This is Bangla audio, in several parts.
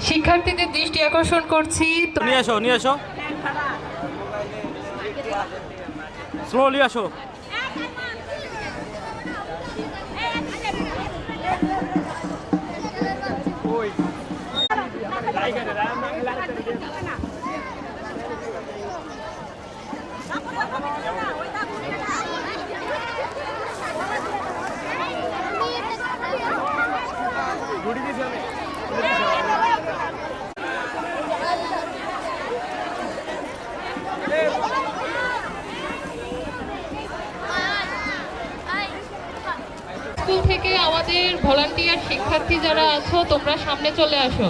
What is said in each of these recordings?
শিক্ষার্থীদের দৃষ্টি আকর্ষণ করছি, নিয়ে এসো স্লোলি আসো। স্কুল থেকে আমাদের ভলান্টিয়ার শিক্ষার্থী যারা আছো তোমরা সামনে চলে আসো।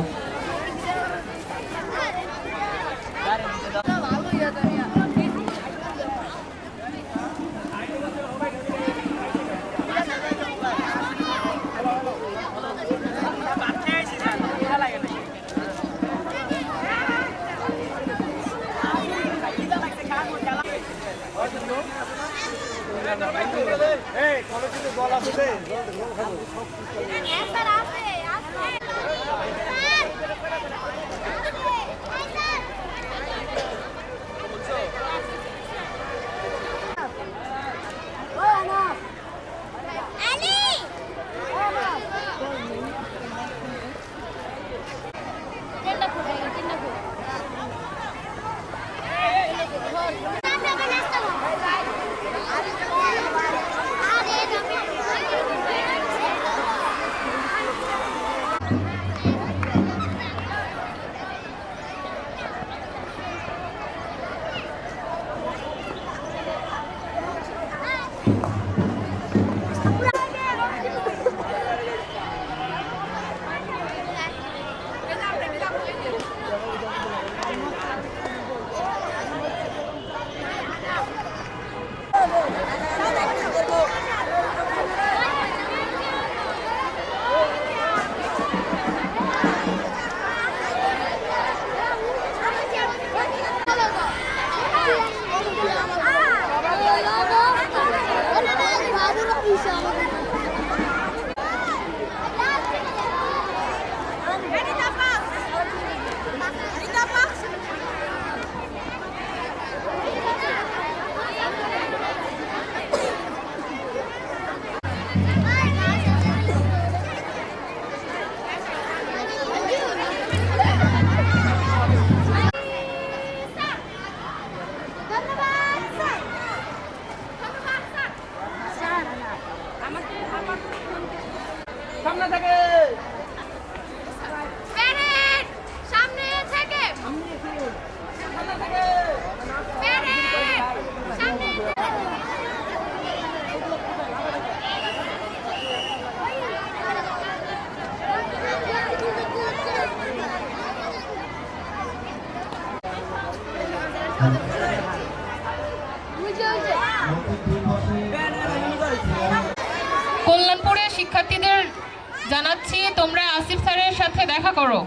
চাচ্ছি তোমরা আসিফ স্যারের সাথে দেখা করো।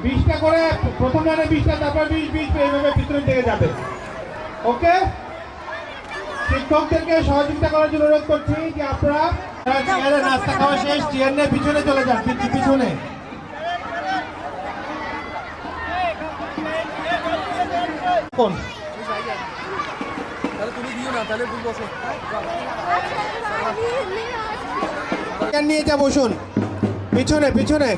বিশটা করে প্রথম লাইনে 20টা, তারপর 20 এইভাবে পিছনের দিকে যাবে। ওকে, শিক্ষকদেরকে সহযোগিতা করার জন্য অনুরোধ করছি যে আপনারা নাস্তা খাওয়া শেষ, চেয়ার নিয়ে পিছনে চলে যান, পিছনে। কোন নিয়ে যা, বসুন পিছনে পিছনে।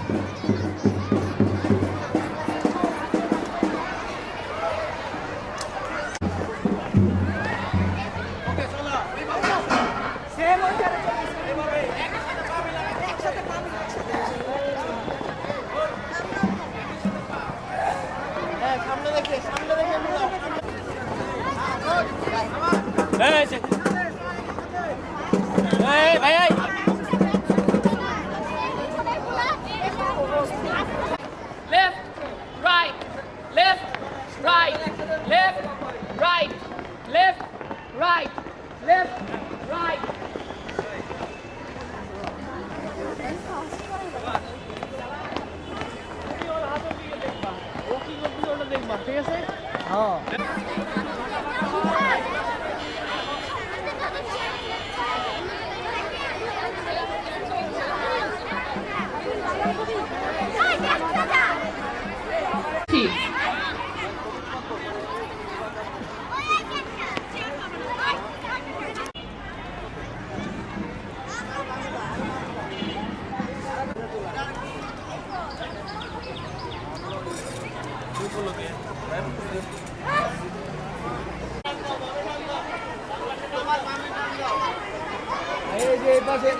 ভাই Left, right, left, right, left, right, left, right, left, right.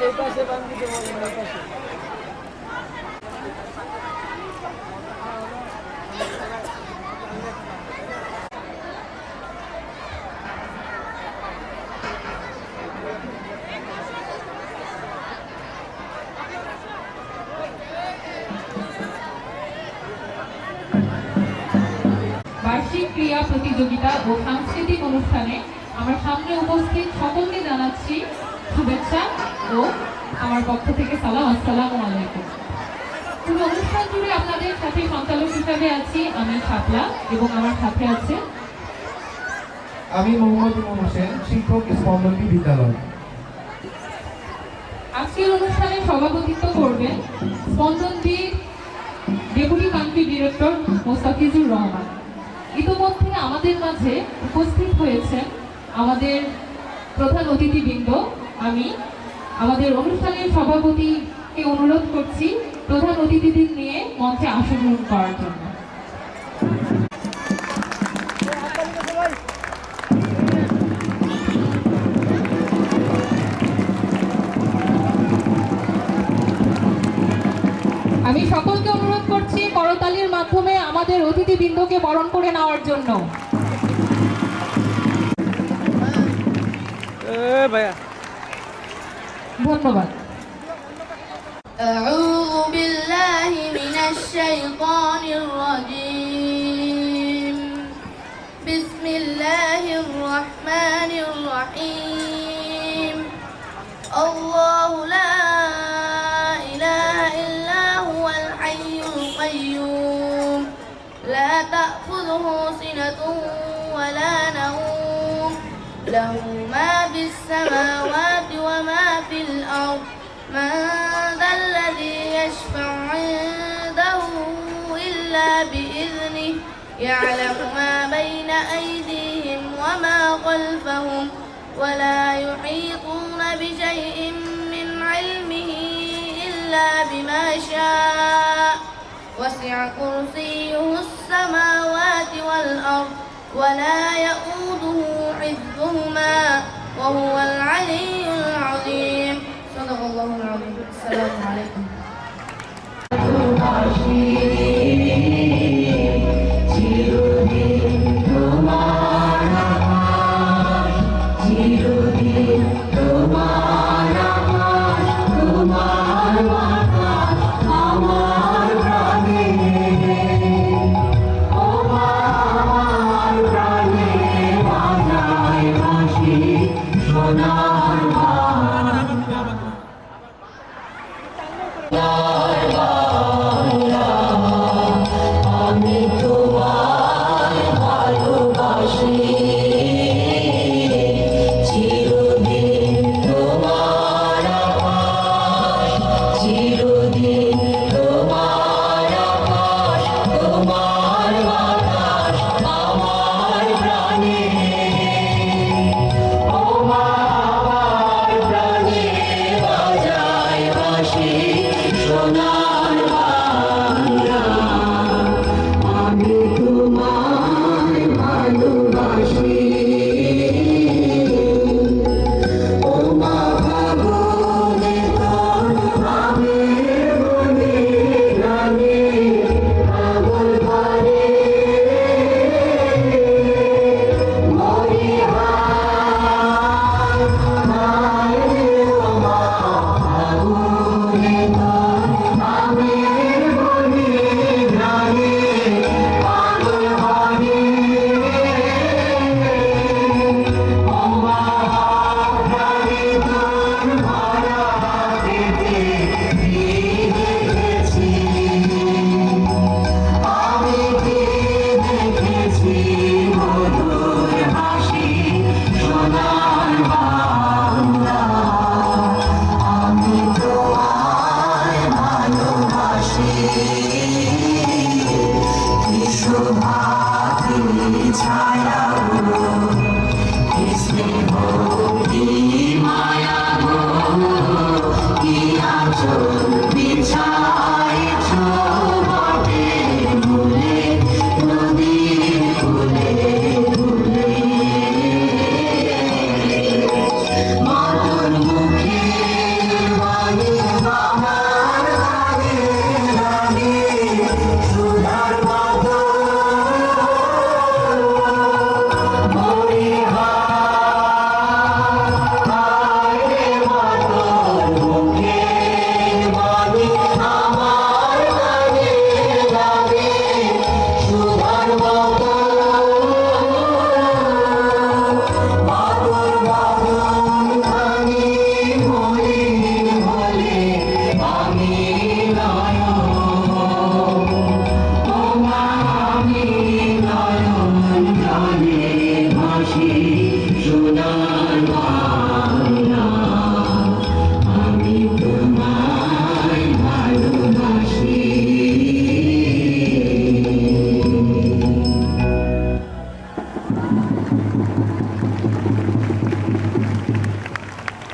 এই পাশে বান্ধি দেবো, এই পাশে। বার্ষিক ক্রীড়া প্রতিযোগিতা ও সাংস্কৃতিক অনুষ্ঠানে আমার সামনে উপস্থিত সকলকে জানাচ্ছি শুভেচ্ছা ও আমার পক্ষ থেকে সালাম, আসসালামু আলাইকুম। পুরো অনুষ্ঠান জুড়ে আপনাদের সাথে সঞ্চালক হিসাবে আছি আমি শাপলা এবং আমার সাথে আছে আমি মোহাম্মদ ইমন হোসেন, শিক্ষক, স্পন্দনটি বিদ্যালয়। আজকের অনুষ্ঠানে সভাপতিত্ব করবেন স্পন্দনটি deputy country director Mostafizur Rahman. ইতোমধ্যে আমাদের মাঝে উপস্থিত হয়েছেন আমাদের প্রধান অতিথিবৃন্দ। আমি আমাদের অনুষ্ঠানের সভাপতিকে অনুরোধ করছি প্রধান অতিথিদের নিয়ে মঞ্চে আসন গ্রহণ করার জন্য। আমি সকলকে অনুরোধ করছি করতালির মাধ্যমে আমাদের অতিথিবৃন্দকে বরণ করে নেওয়ার জন্য। ভাইয়া ধন্যবাদ। أعوذ بالله من الشيطان الرجيم. بسم الله الرحمن الرحيم. الله لا إله إلا هو الحي القيوم لا تأخذه سنة ولا نوم له ما في السماوات وما في الأرض من ذا الذي يشفع عنده إلا بإذنه يعلم ما بين أيديهم وما خلفهم ولا يحيطون بشيء من علمه إلا بما شاء وسع كرسيه السماوات والأرض ولا يؤوده حفظهما وهو العلي العظيم. صدق الله العظيم. السلام عليكم.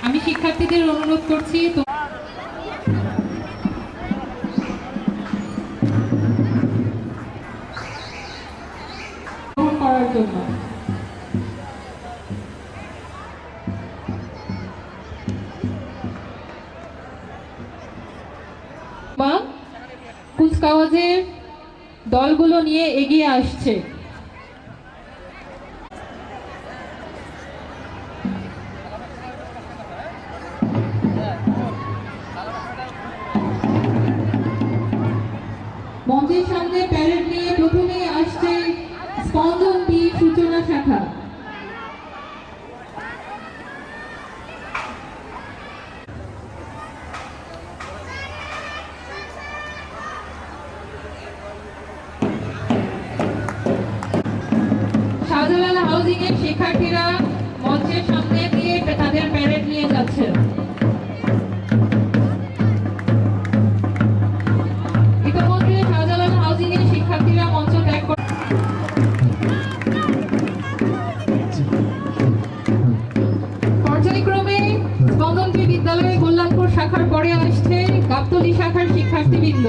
আমি শিক্ষার্থীদের অনুরোধ করছি গ্রহণ করার জন্য। কুচকাওয়াজের দলগুলো নিয়ে এগিয়ে আসছে। মঞ্চের সামনে প্যারেড নিয়ে প্রথমেই আসছে স্পন্দন বি সূচনা শাখা। শাহজালাল হাউজিং এর শিক্ষার্থীরা মঞ্চের সামনে দিয়ে তাদের প্যারেড নিয়ে যাচ্ছে। ইতিমধ্যে শাহজালাল হাউজিং এর শিক্ষার্থীরা মঞ্চ ত্যাগ করে পর্যায়ক্রমে স্পন্দন বি বিদ্যালয়ে কল্যাণপুর শাখার পরে আসছে গাবতলী শাখার শিক্ষার্থীবৃন্দ।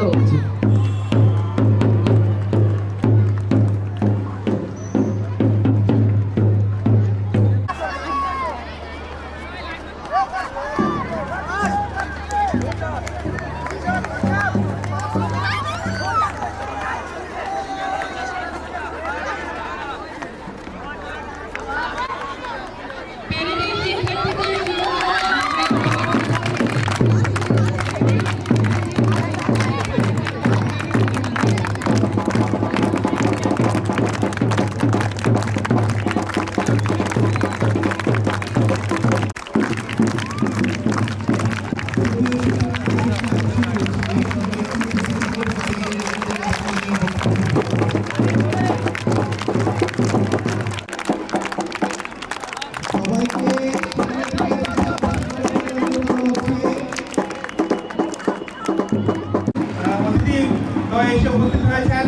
এসে উপস্থিত হয়েছেন।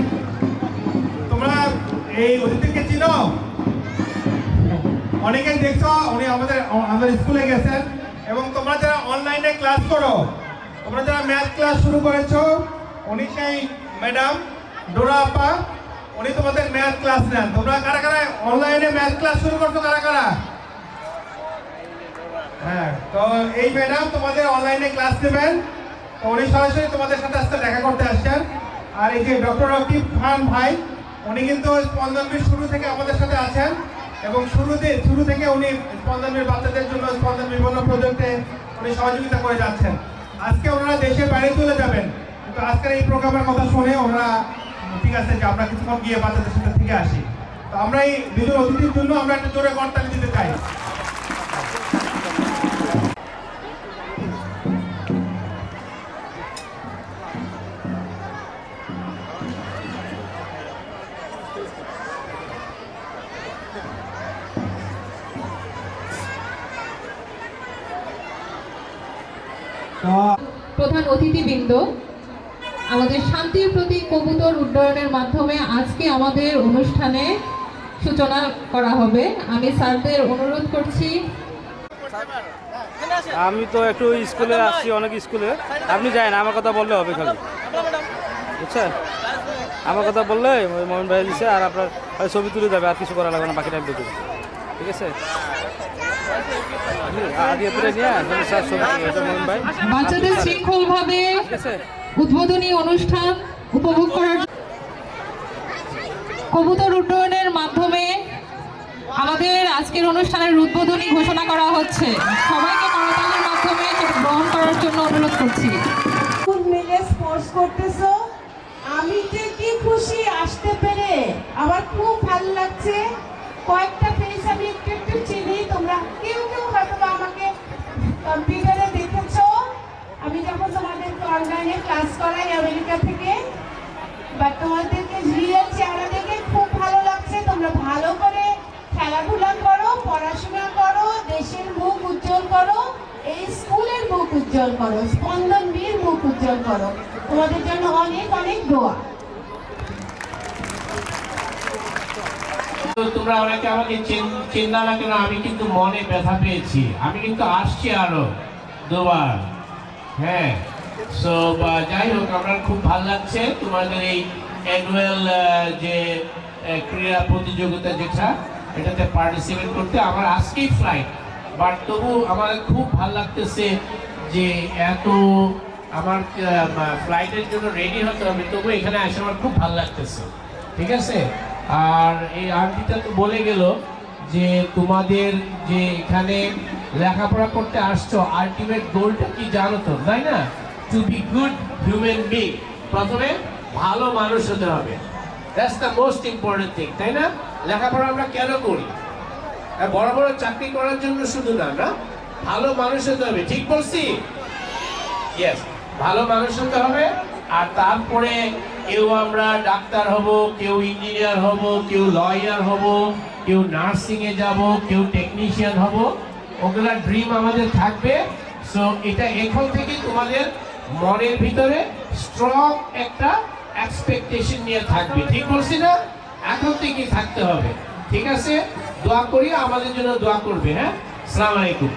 তোমরা এই অতিথিকে চিনো? অনেকেই দেখছো উনি আমাদের স্কুলে গেছেন। এবং তোমরা যারা অনলাইনে ক্লাস করো, তোমরা যারা ম্যাথ ক্লাস শুরু করেছো, উনি সেই ম্যাডাম ডোরা আপা, উনি তোমাদের ম্যাথ ক্লাস নেন। তোমরা কারা কারা অনলাইনে ম্যাথ ক্লাস শুরু করছো? কারা কারা? হ্যাঁ, তো এই ম্যাডাম তোমাদের অনলাইনে ক্লাস নেবেন। তো উনি সরাসরি তোমাদের সাথে আজকে দেখা করতে আসছেন। আর এই যে ডক্টর রকিব খান ভাই, উনি কিন্তু স্পন্দনবীর শুরু থেকে আমাদের সাথে আছেন এবং শুরু থেকে উনি স্পন্দনবীর বাচ্চাদের জন্য স্পন্দন বিভিন্ন প্রজেক্টে উনি সহযোগিতা করে যাচ্ছেন। আজকে ওনারা দেশের বাইরে চলে যাবেন, কিন্তু আজকের এই প্রোগ্রামের কথা শুনে ওনারা ঠিক আছে যে আমরা কিছুক্ষণ গিয়ে বাচ্চাদের সাথে থেকে আসি। তো আমরা এই দুজন অতিথির জন্য আমরা একটা জোরে করতালি দিতে চাই। প্রধান অতিথিবৃন্দ, আমাদের শান্তির প্রতি কবুতর উড্ডয়নের মাধ্যমে আজকে আমাদের অনুষ্ঠানে সূচনা করা হবে। আমি স্যারদের অনুরোধ করছি। আমি তো একটু স্কুলে আসছি, অনেক স্কুলে। আপনি যান, আমার কথা বললে হবে খালি, বুঝছেন? আমার কথা বললে ওই মোহন ভাই দিচ্ছে, আর আপনার ছবি তুলে দেবে, আর কিছু করা লাগবে না, বাকি টাইম দেখবে। ঠিক আছে? বাচ্চাদের শৃঙ্খলভাবে উদ্বোধনী অনুষ্ঠান উপভোগ করার কবুতর উড্ডয়নের মাধ্যমে আমাদের আজকের অনুষ্ঠানের উদ্বোধনী ঘোষণা করা হচ্ছে। সবাইকে করতালির মাধ্যমে সেটা গ্রহণ করার জন্য অনুরোধ করছি। খুব মিলে স্পোর্টস করতেছো, আমি যে কি খুশি আসতে পেরে, আমার খুব ভালো লাগছে। কয়েকটা ফেস আমি একটু একটু চিনি, তোমরা কেউ কেউ হয়তো আমাকে কম্পিউটারে দেখেছো আমি যখন তোমাদেরকে অনলাইনে ক্লাস করাই আমেরিকা থেকে, বাট তোমাদেরকে রিয়েল চেহারা দেখে খুব ভালো লাগছে। তোমরা ভালো করে খেলাধুলা করো, পড়াশোনা করো, দেশের মুখ উজ্জ্বল করো, এই স্কুলের মুখ উজ্জ্বল করো, স্পন্দনবীর মুখ উজ্জ্বল করো। তোমাদের জন্য অনেক অনেক দোয়া। তোমরা অনেকে আমাকে চিন্তা না কেন, আমি কিন্তু মনে ব্যথা পেয়েছি। আমি কিন্তু আসছি আরো দুবার। হ্যাঁ, সো যাই হোক, আমার খুব ভালো লাগছে তোমাদের এই অ্যানুয়াল যে ক্রীড়া প্রতিযোগিতা যেটা, এটাতে পার্টিসিপেট করতে। আমার আজকেই ফ্লাইট, বাট তবু আমার খুব ভালো লাগতেছে যে এত আমার ফ্লাইটের জন্য রেডি হতে হবে, তবু এখানে এসে আমার খুব ভালো লাগতেছে। ঠিক আছে? আর এই আন্টিটা তো বলে গেল যে তোমাদের যে এখানে লেখাপড়া করতে আসছো, আলটিমেট গোলটা কি জানো তো, তাই না? To be good human being. প্রথমে ভালো মানুষ হতে হবে, that's the most important thing, তাই না? লেখাপড়া আমরা কেন করি? বড় বড় চাকরি করার জন্য শুধু না, না, ভালো মানুষ হতে হবে। ঠিক বলছি? ইয়েস, ভালো মানুষ হতে হবে। আর তারপরে কেউ আমরা ডাক্তার হব, কেউ ইঞ্জিনিয়ার হব, কেউ লয়ার হব, কেউ নার্সিংয়ে যাব, কেউ টেকনিশিয়ান হব, ওগুলা ড্রিম আমাদের থাকবে। সো এটা এখন থেকে তোমাদের মনের ভিতরে স্ট্রং একটা এক্সপেকটেশন নিয়ে থাকবে। ঠিক বলছি না? এখন থেকেই থাকতে হবে। ঠিক আছে? দোয়া করি, আমাদের জন্য দোয়া করবে। হ্যাঁ, আসসালামু আলাইকুম।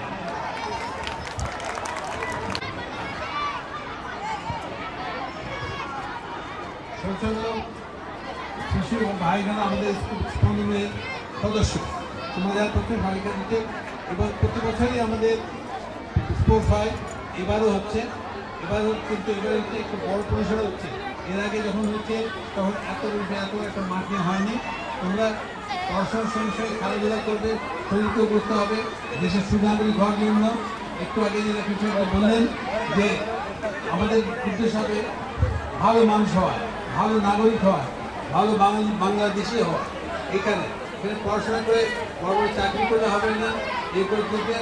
শিশু এবং ভাইগণ আমাদের স্পন্দনের সদস্য। তোমাদের প্রথম বালিকা দিতে এবার প্রতি বছরই আমাদের স্পোর্টস হয়, এবারও হচ্ছে। এবারও কিন্তু এবার হচ্ছে একটু বড় পরিসরে হচ্ছে। এর আগে যখন হচ্ছে তখন এত একটা মাঠে হয়নি। তোমরা পড়াশোনার সঙ্গে সঙ্গে খেলাধুলা করবে, শরীরকেও করতে হবে, দেশের সুনাগরিক হওয়ার জন্য। একটু আগে যেটা কিছু বললেন যে আমাদের উদ্দেশ্য হবে ভালো মানুষ হওয়া, ভালো নাগরিক হওয়া, ভালো বাংলাদেশি হওয়া। এখানে পড়াশোনা করে বড় বড় চাকরি করলে হবে না, এ করে করতে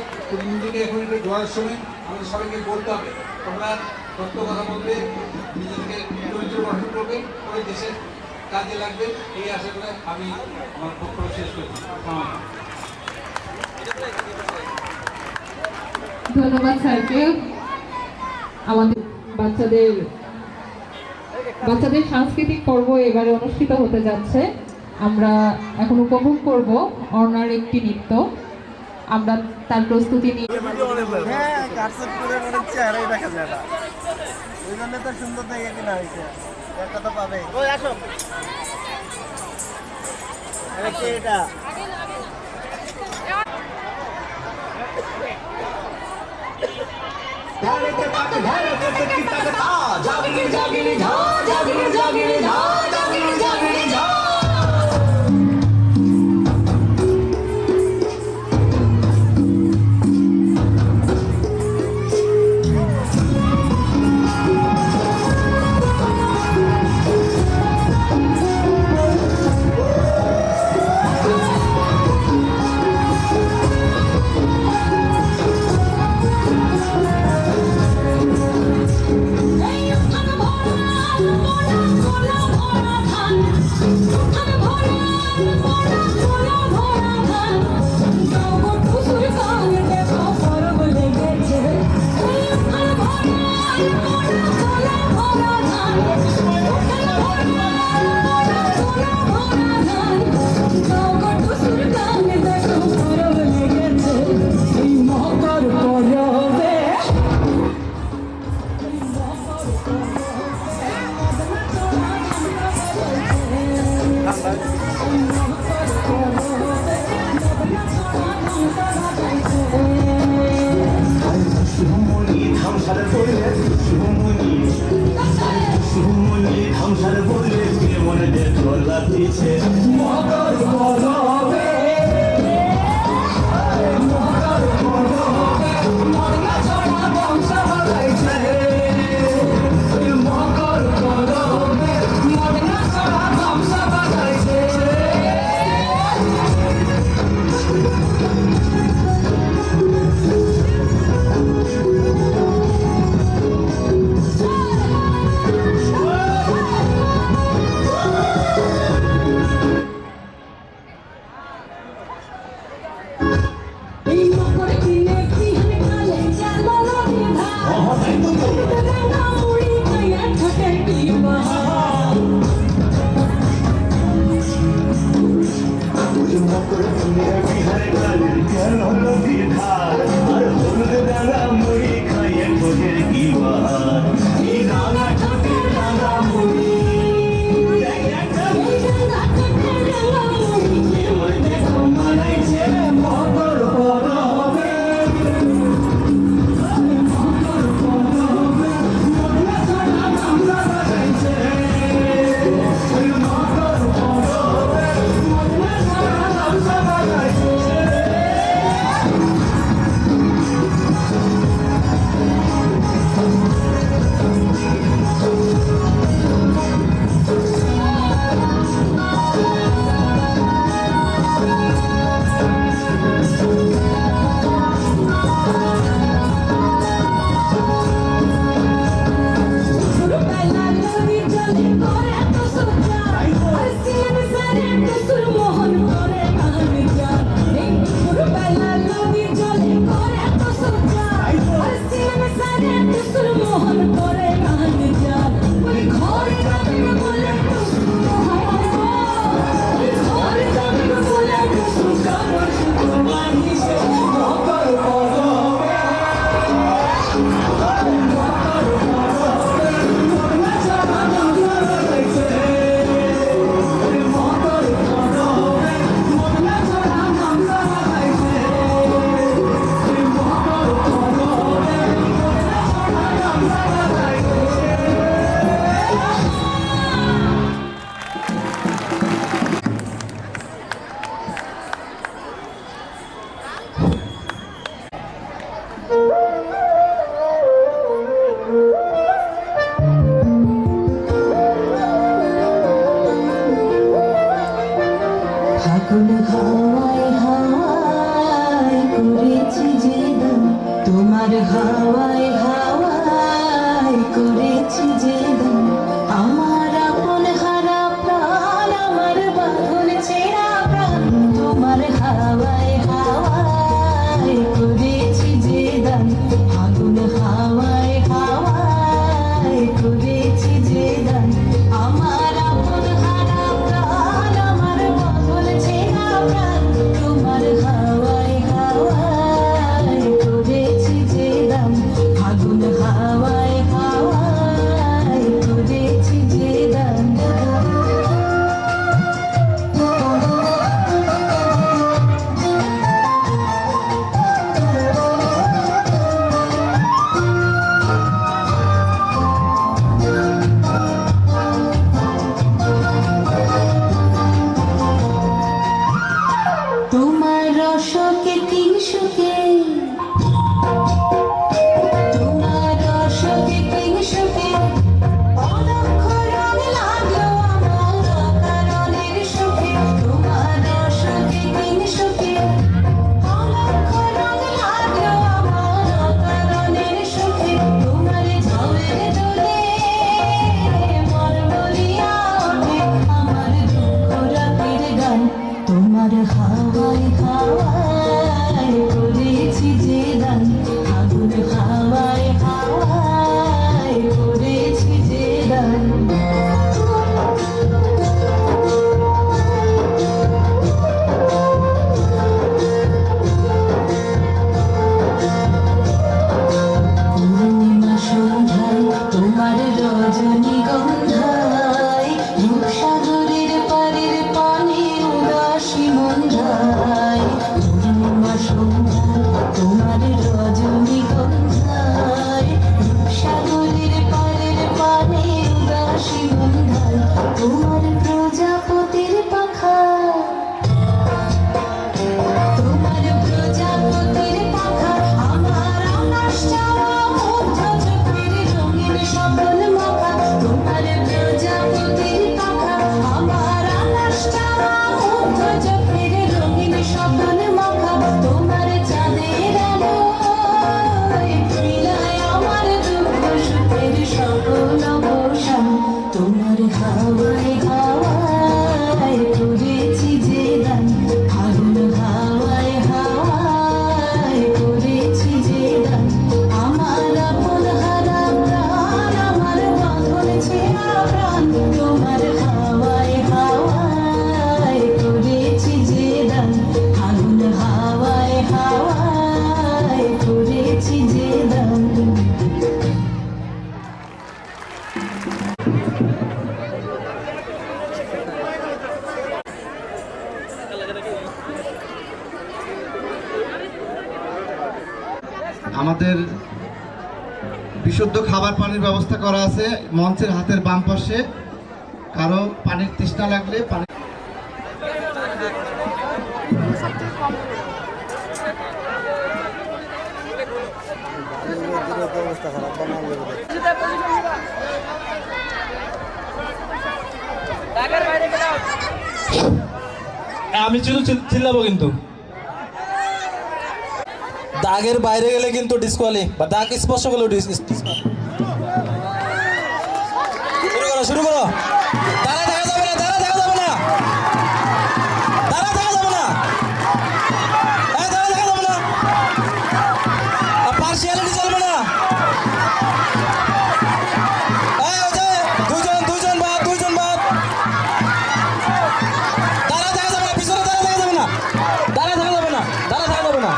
নিজেকে এখন একটু গড়ার সময় আমাদের সবাইকে বলতে হবে। তোমরা সত্য কথা বলবে, নিজেদেরকে চরিত্র গঠন করবে, করে দেশের কাজে লাগবে, এই আশা করে আমি আমার বক্তব্য শেষ করছি। ধন্যবাদ স্যারকে। আমাদের বাচ্চাদের বাচ্চাদের সাংস্কৃতিক পর্ব এবারে অনুষ্ঠিত হতে যাচ্ছে। আমরা এখন উপভোগ করব অর্ণার একটি নৃত্য। আমরা তার প্রস্তুতি নিয়ে হ্যাঁ কাটসেট করে অনেক চেহারাই দেখা যায় না, ওই জন্য তো সুন্দর দেখে কিনা হয়েছে। একটা তো পাবে। ওই আসো, এটা করেছি যে দান তোমার প্রজাপতির পাখা তোমার প্রজাপতির পাখা আমার আকাশ চাওয়া মুগ্ধ চোখের রঙিন স্বপ্ন মাখা তোমার প্রজাপতির পাখা আমার আকাশ চাওয়া মুগ্ধ চোখের রঙিন স্বপ্ন মাখা তোমার চাঁদের আলো মিলায় আমার দুঃখ সুখের সকল অবসান তোমার হাওয়ায় হাওয়ায় করেছি যে দান ফাগুন হাওয়ায় হাওয়ায় করেছি যে দান আমার আপন হারা প্রাণ আমার বাঁধন ছেঁড়া প্রাণ তোমার হাওয়ায় হাওয়ায় করেছি যে দান ফাগুন হাওয়ায় হাওয়ায় করেছি যে দান আমাদের বিশুদ্ধ খাবার পানির ব্যবস্থা করা আছে মঞ্চের হাতের বাম পাশে। কারো পানির তৃষ্ণা লাগলে পানি আমি শুধু চিল্লাবো কিন্তু দাগের বাইরে গেলে কিন্তু ডিসকোয়ালি বা দাগ স্পর্শ করলে শুরু করো তারা দেখা যাবে না তারা দেখা যাবে না তারা দেখা যাবে না তারা দেখা যাবে না পার্সিয়ালিটি চলবে না দুজন বাদ তারা দেখা যাবে না পিছনে তারা দেখা যাবে না তারা দেখা যাবে না তারা দেখা যাবে না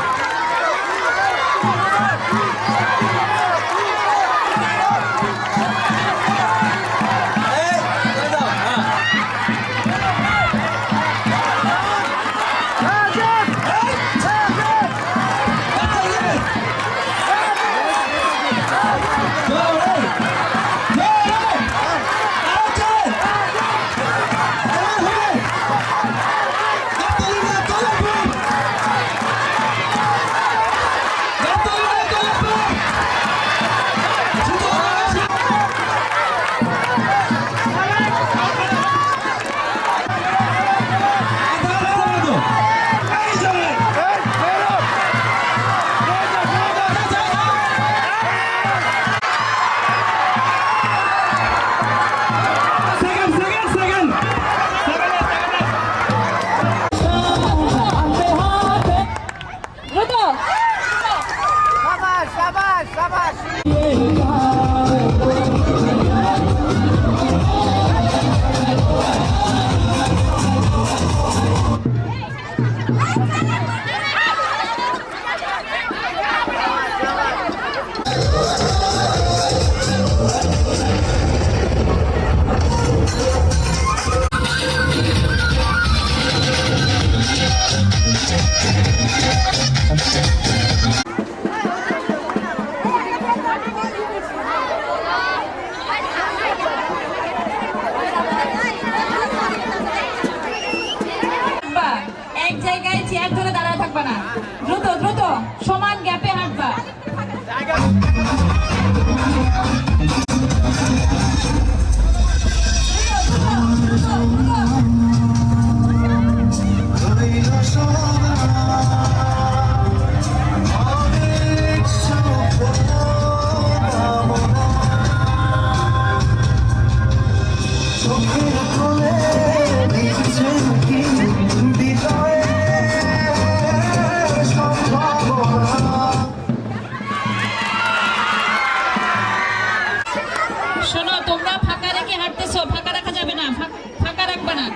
এক জায়গায় চেয়ার ধরে দাঁড়ায় থাকবা না, দ্রুত দ্রুত সমান গ্যাপে হাঁটবা। শোনো, তোমরা ফাঁকা রেখে হাঁটতেছো, ফাঁকা রাখা যাবে না, ফাঁকা রাখবে না।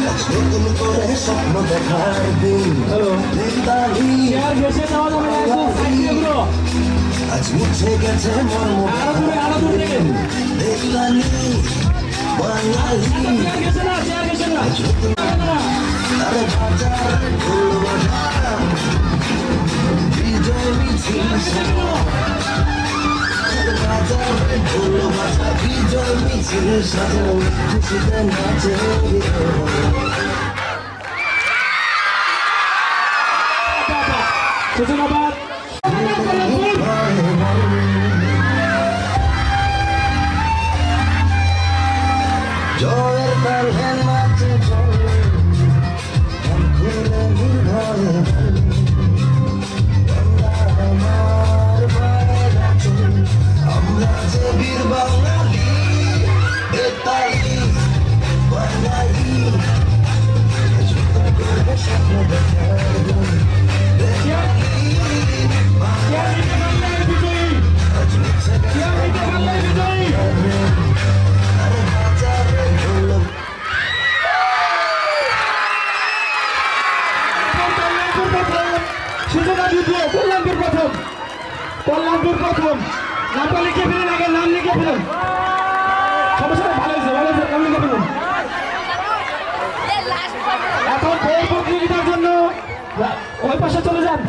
নতুন করে স্বপ্ন দেখার দিন মিতালি আজ মুছে গেছে মর্ম মিতালি বাঙালি আজ নতুন আরে বাজার ঢোল বাজা বিজয় মিছিল বাজারে ঢোল বাজা বিজয় মিছিল সাজানো খুশিতে নাচে জয়ের তালে নাচে চলে মন খুলে নির্ভয়ে আমার পায়ের কাছে আমরা যে বীর বাঙালি বেতালি বাঙালি যুদ্ধ করে স্বপ্ন দেখার দিন বেতালি বাঙালি আজ মুছে গেছে আরে বাজারে ঢোল কল্যাণপুর প্রথম নামটা লিখে ফেলেন, আগে নাম লিখে ফেলেন। সমস্যা ভালো হয়েছে, নাম লিখে ফেলুন। এখন বই প্রতিযোগিতার জন্য ওই পাশে চলে যান।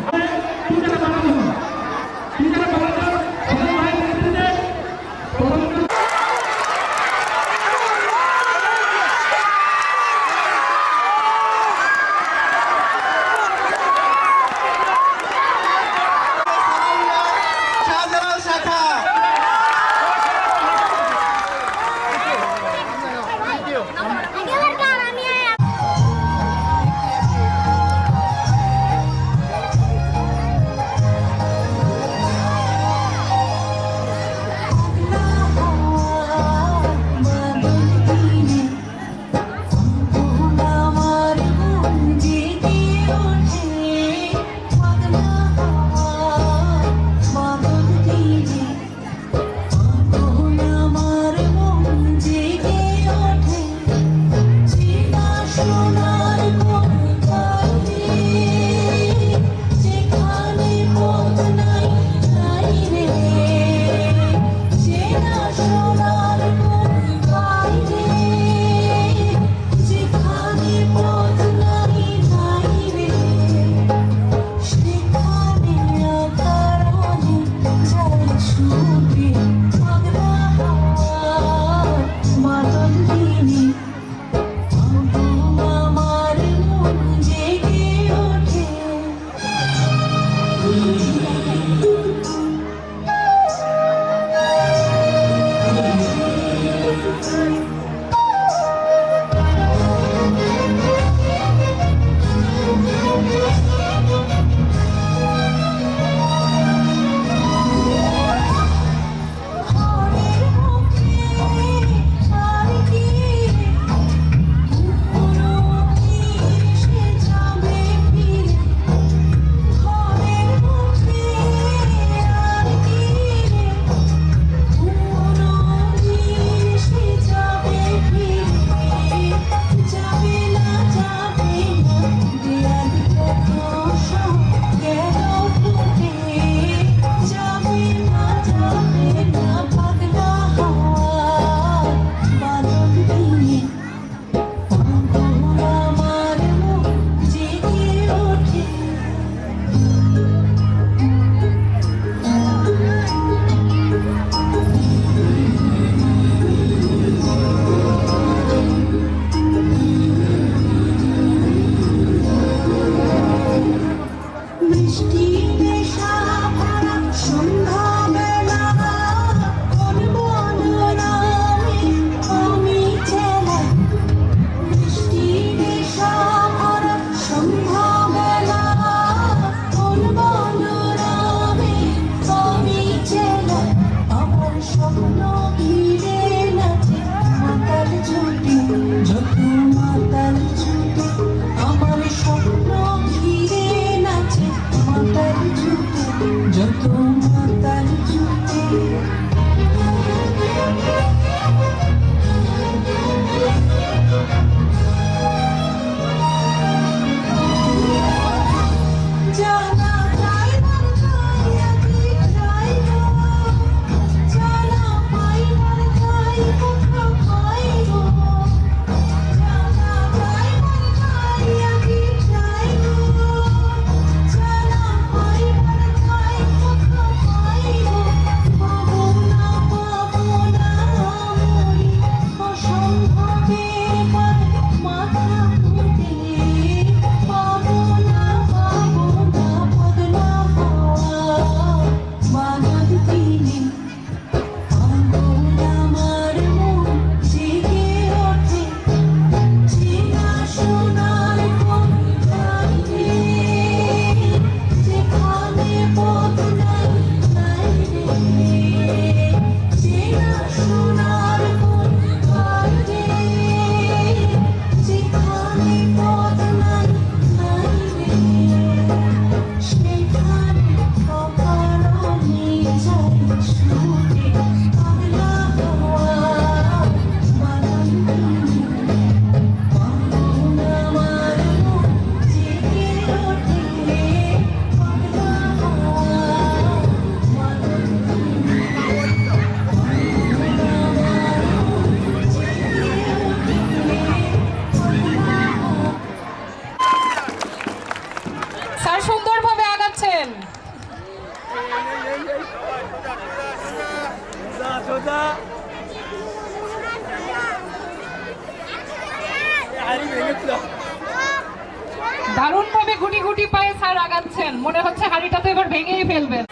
দারুণভাবে গুটি গুটি পায়ে স্যার আগাচ্ছেন, মনে হচ্ছে হাড়িটা তো এবার ভেঙেই ফেলবেন।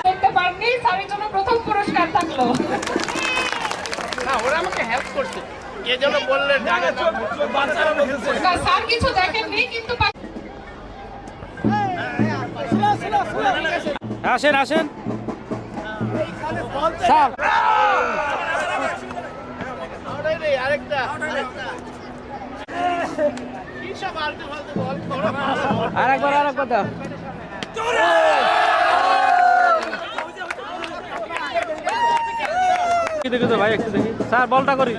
দেখতে পাননি, স্যারের জন্য প্রথম পুরস্কার থাকলো। না ওরা আমাকে হেল্প করছে, কে যেন বললেন না, স্যার কিছু দেখেননি, কিন্তু আসেন আসেন স্যার, আরেকটা আরেকবার দাও। দেখি তো ভাই, একটু দেখি স্যার, বলটা করি।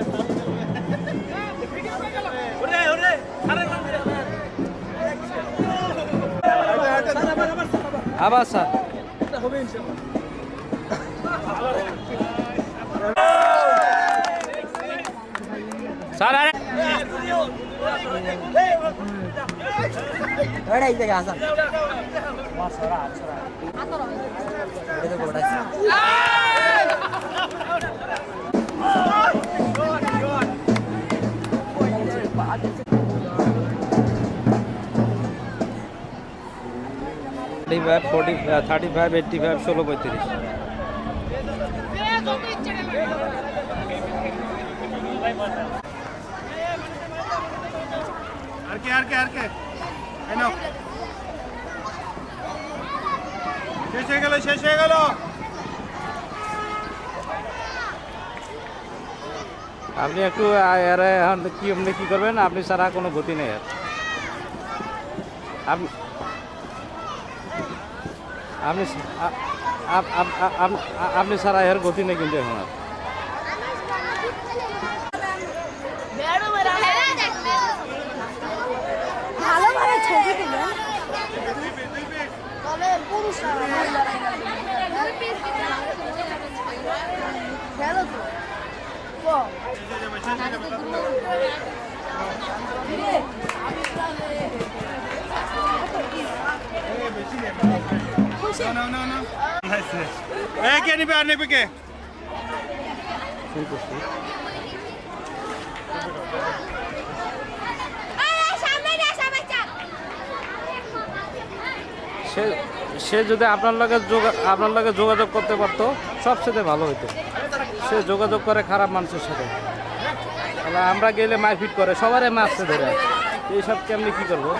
আবার স্যার, স্যার আরে ফাইভ 35 85 16 35। আর কে এই নাও, শেষ হয়ে গেল। আপনি একটু কি আপনি কি করবেন, আপনি ছাড়া কোনো গতি নেই আর। আপনি ছাড়া এর গতি নেই কিন্তু এখন আর। ভালোভাবে ছবি দিলেন তবে পুরুষরা খেলো তো কে নিবে আর নেবে কে? সে যদি আপনার লগে যোগাযোগ করতে পারতো সবচেয়ে ভালো হইতো। সে যোগাযোগ করে খারাপ মানুষের সাথে, তাহলে আমরা গেলে মারপিট করে, সবারই মারছে ধরে। এইসব কেমনি কি করবো?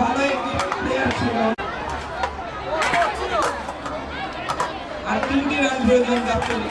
ভালো একটি প্লেয়ার ছিল আর 3টি রান প্রয়োজন গাবতলী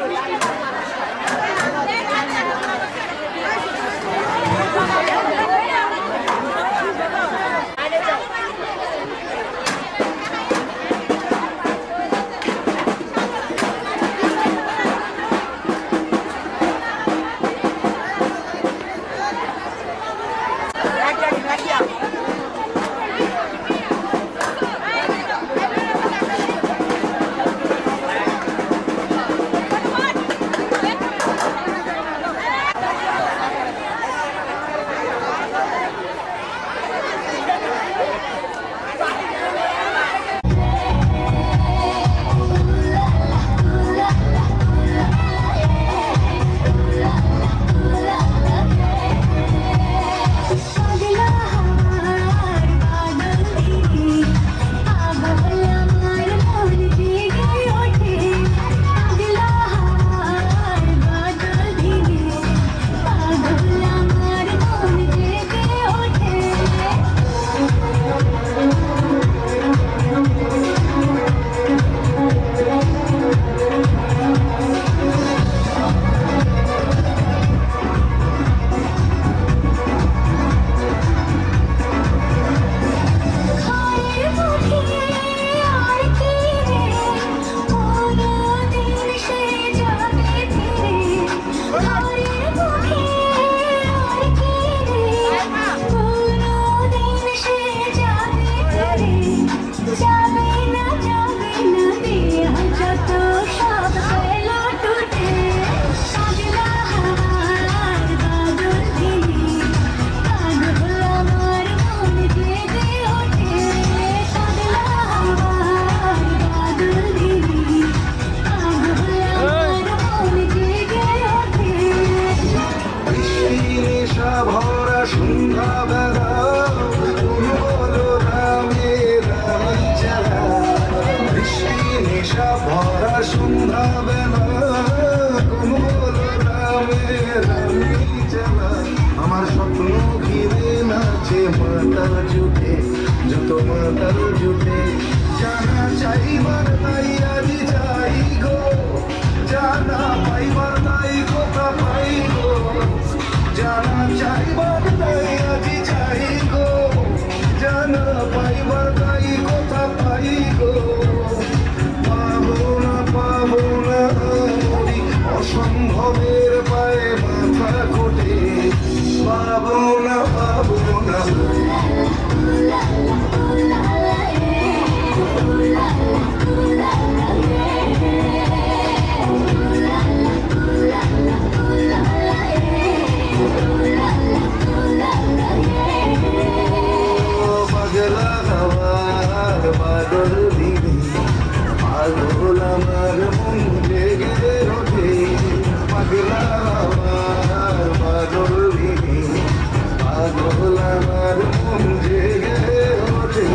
Thank you. সন্ধ্যাবেলা তুমি বলো রামের রানী চালা বৃষ্টি নেশা ভরা সন্ধ্যাবেলা তুমি বলো রামের রানী চালা আমার স্বপ্ন ঘিরে নাচে মাতাল জুটে যত মাতাল জুটে জানা চাইবার নাই আজি যাই গো জানা পাইবার নাই কথা পাই গো জানা চাইবার নাই আজি যাই গো জানা পাইবার নাই কথা পাই গো পাবো না মরি অসম্ভবের পায়ে মাথা ঘটে পাবো না পাগলা হওয়ার বাদল দিনে পাগল আমার মন জেগে ওঠে পাগলা হওয়ার বাদল দিনে পাগল আমার মন জেগে ওঠে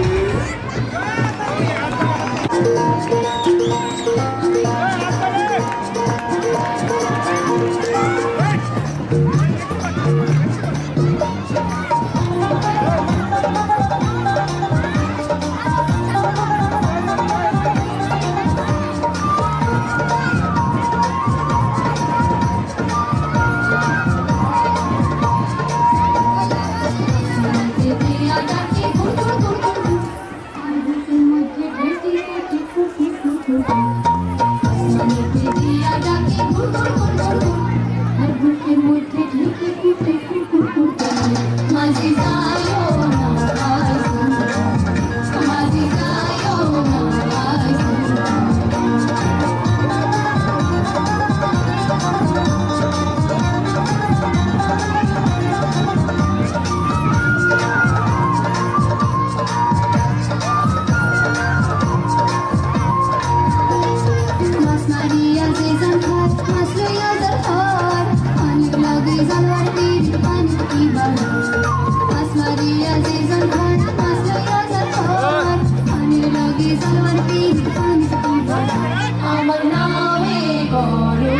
আমার নামে করো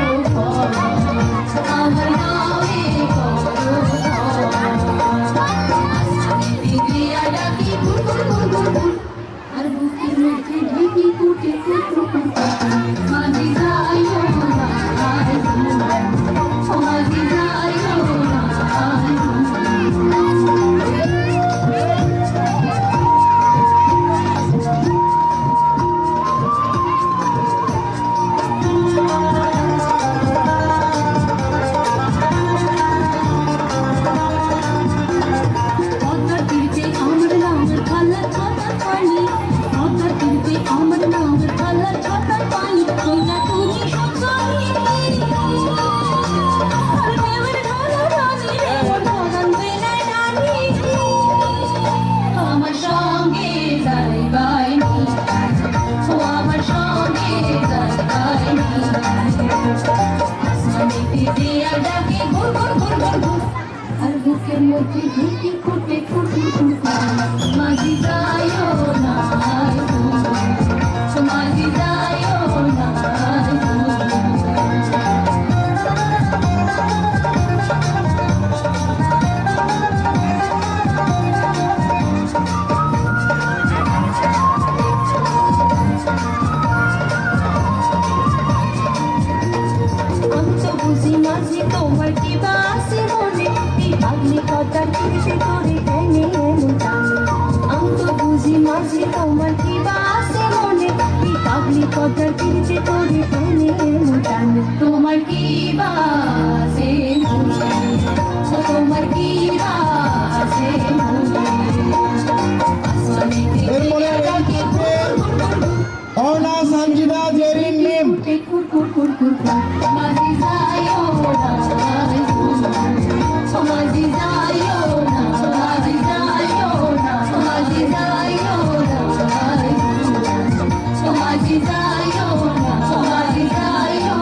আমার নামে করো দিয়া ডাকি আর বুকের মধ্যে ঢেকি কুটে মাঝি যাইও না মাঝি যাইও না আমার সঙ্গে যাইবাই ও আমার সঙ্গে যাইবাই দিয়া ডাকে ঘুর ঘুর ঘুর ঘুর ঘুর আর বুকের মধ্যে ঢুকি ফুটে ফুটে মাঝি যাইও না মাঝি যাইও না বুঝি মাঝি তোমার কি বাসে মনে পাগলি কথা কিসে করে টেনে আমি তো বুঝি মাঝি তোমার কি বাসে মনে পাগলি কথা কিসে করে টেনে তোমার কি বাসে তোমার কি বাসে অর্ণা সঞ্জিদা জেরিন নিম মাঝি যাইও না মাঝি যাইও না মাঝি যাইও না মাঝি যাইও না মাঝি যাইও না মাঝি যাইও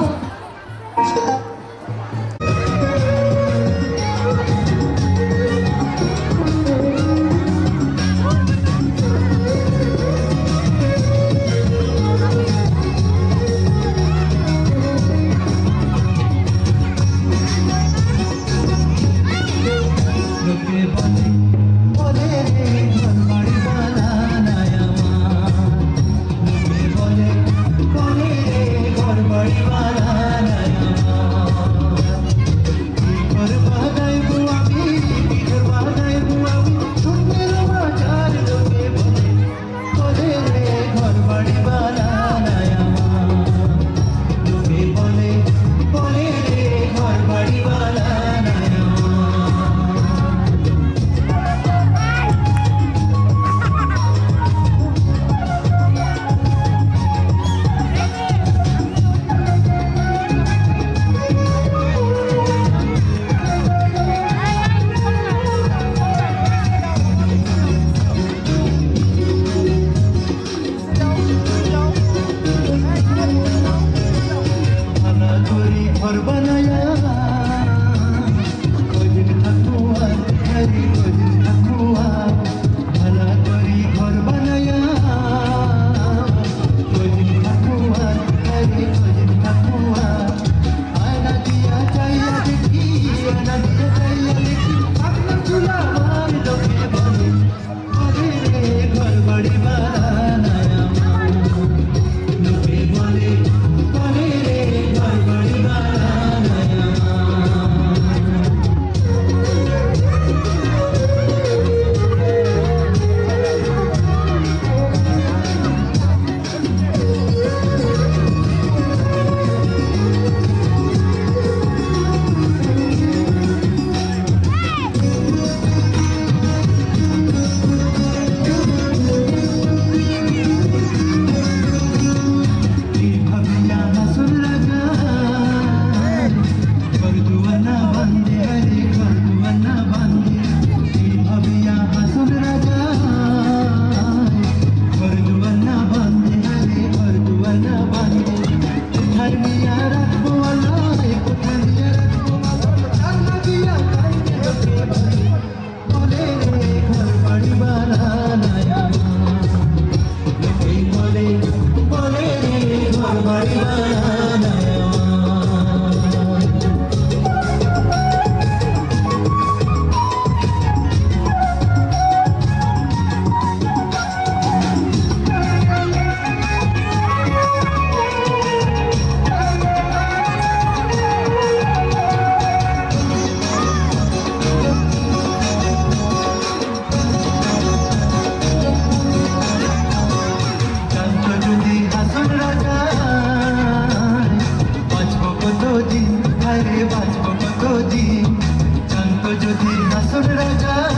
তোরা যায়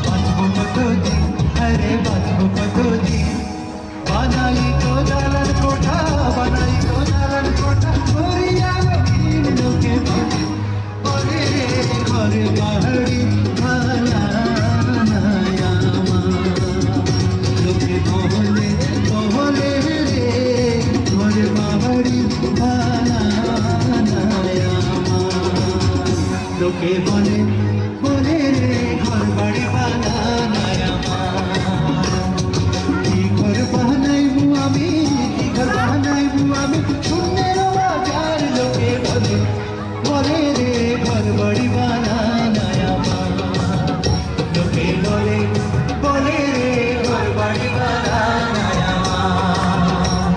বাঁচবো কতদিন আরে বাঁচবো কতদিন বানাই তো দালান কোঠা বানাই তো দালান কোঠা করি আমি লোকে বলে বলে রে ঘরে বাড়ি ভালা নাই আমার লোকে বলে বলে রে ঘরে বাড়ি ভালা নাই আমার লোকে বলে বলে রে ঘর বাড়ি ভালা নাই আমার কি ঘর বানাইবু আমি কি ঘর বানাইবু আমি শূন্যের বাজার লোকে বলে বলে রে ঘর বাড়ি বানা নাই আমার লোকে বলে বলে রে ঘর বাড়ি বানা নাই আমার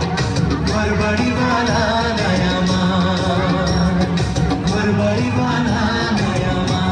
ঘর বাড়ি বানা নাই আমার ঘর বাড়ি বানা নাই আমার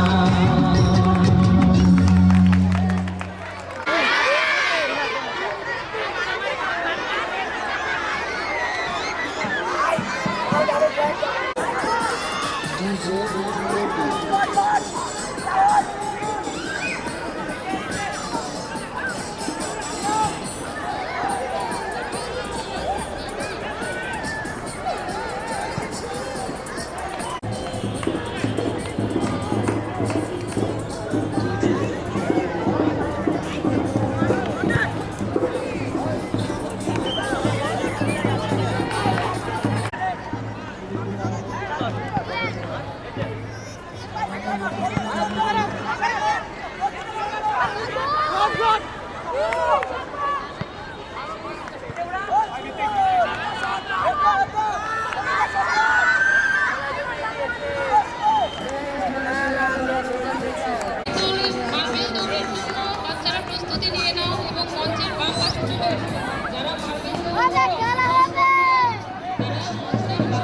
মার্বেল দৌড়ের জন্য বাচ্চারা প্রস্তুতি নিয়ে নাও এবং মঞ্চের বাম পাশে চলে এসো। যারা মার্বেল অনেক খেলা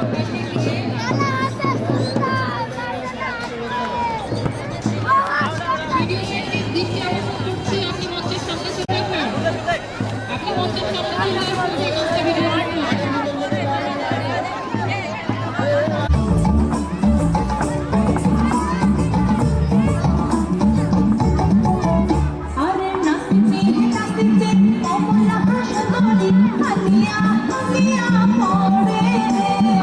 হবে ভিডিও শেয়ারের দৃষ্টি আকর্ষণ করছি, আপনি মঞ্চের সামনে চলে আসুন। আপনি মঞ্চের সামনে চলে আসুন এই মঞ্চে ভিডিও আরে নাচতে নাচতে কমলা সুন্দরী হানিয়া হানিয়া পড়ে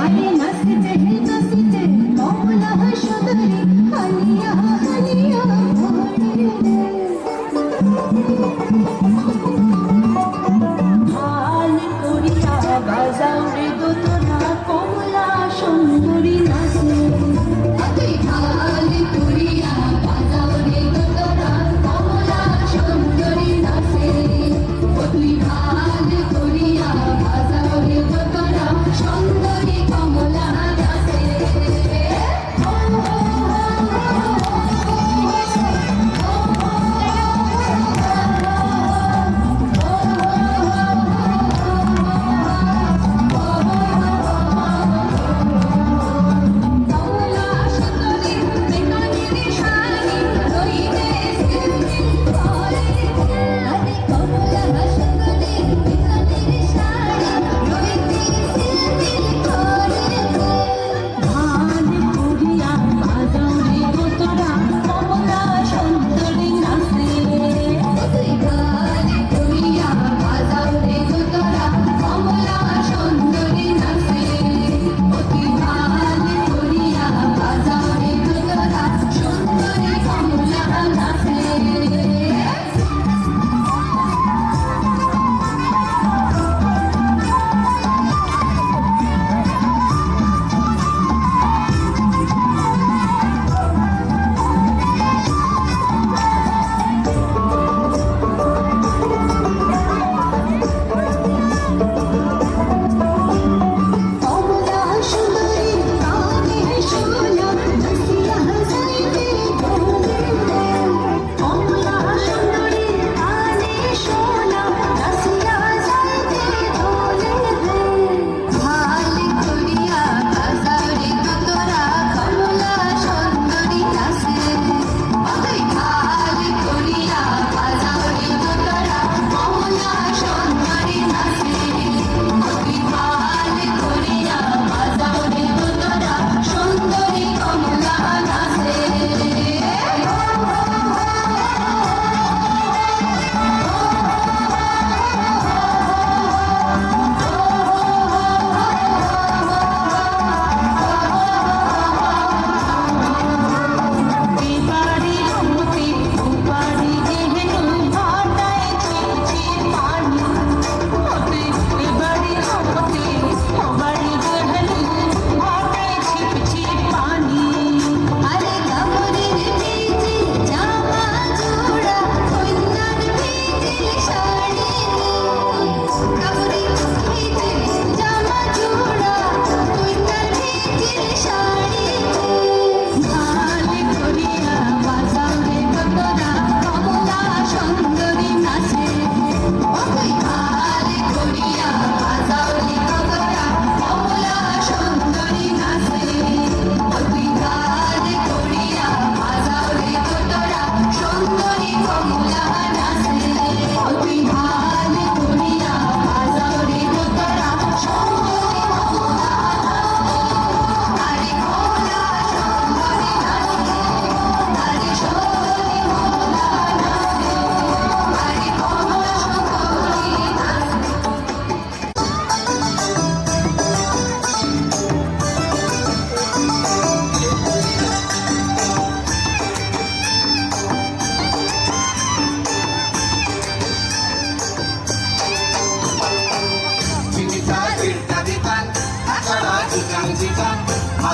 আরে নাচতে নাচতে কমলা সুন্দরী হানিয়া হানিয়া পড়ে হাল করিয়া বাজাও রে দোতরা কমলা সুন্দরী নাচে তুই হাল করিয়া বাজাও রে দোতরা কমলা সুন্দরী নাচে তুই হাল করিয়া বাজাও রে দোতরা সুন্দরী কমলা নাচে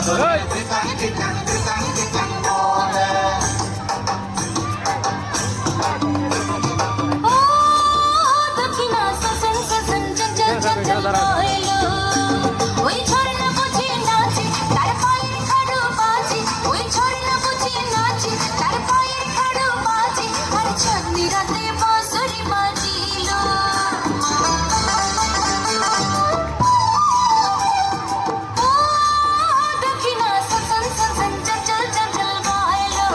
মাদলের দিতাং দিতাং দিতাং দিতাং বলে ও দক্ষিণা সসন সসন চঞ্চল চঞ্চল বইলো ওই ঝর্ণা বুঝি নাচে তার পায়ের খাড়ু বাজে ওই ঝর্ণা বুঝি নাচে তার পায়ের খাড়ু বাজে আর চাঁদনি রাতে বাঁশরি বাজিলো ও দক্ষিণা সসন সসন চঞ্চল চঞ্চল বইলো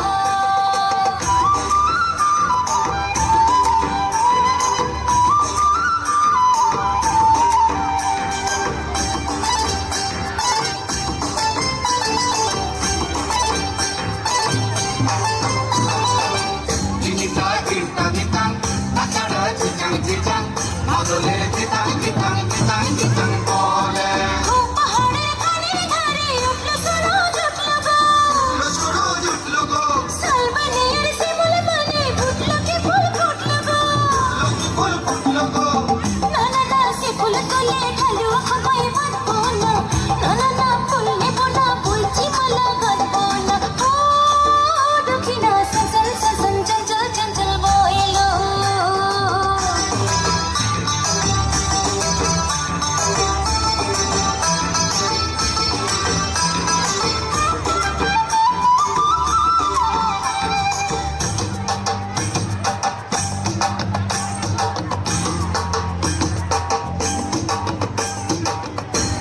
দিনিতা দিতা দিতাং আকাড়া চিচাং চিচাং মাদলের দিতাং দিতাং দিতাং দিতাং বলে ও পাহাড়ের কানের ধারে উঠলো সরোজ উঠলো গো সরোজ উঠলো গো সালমানের শিমুল মানে ফুটলো কি ফুল ফুটলো গো ফুল ফুটলো গো না না না সে ফুল তোলে ঢালু খবই বাঁধবো না না না না ফুল নেবো না বলছি মালা গাঁথবো না ও দক্ষিণা সসন সসন চঞ্চল চঞ্চল বইলো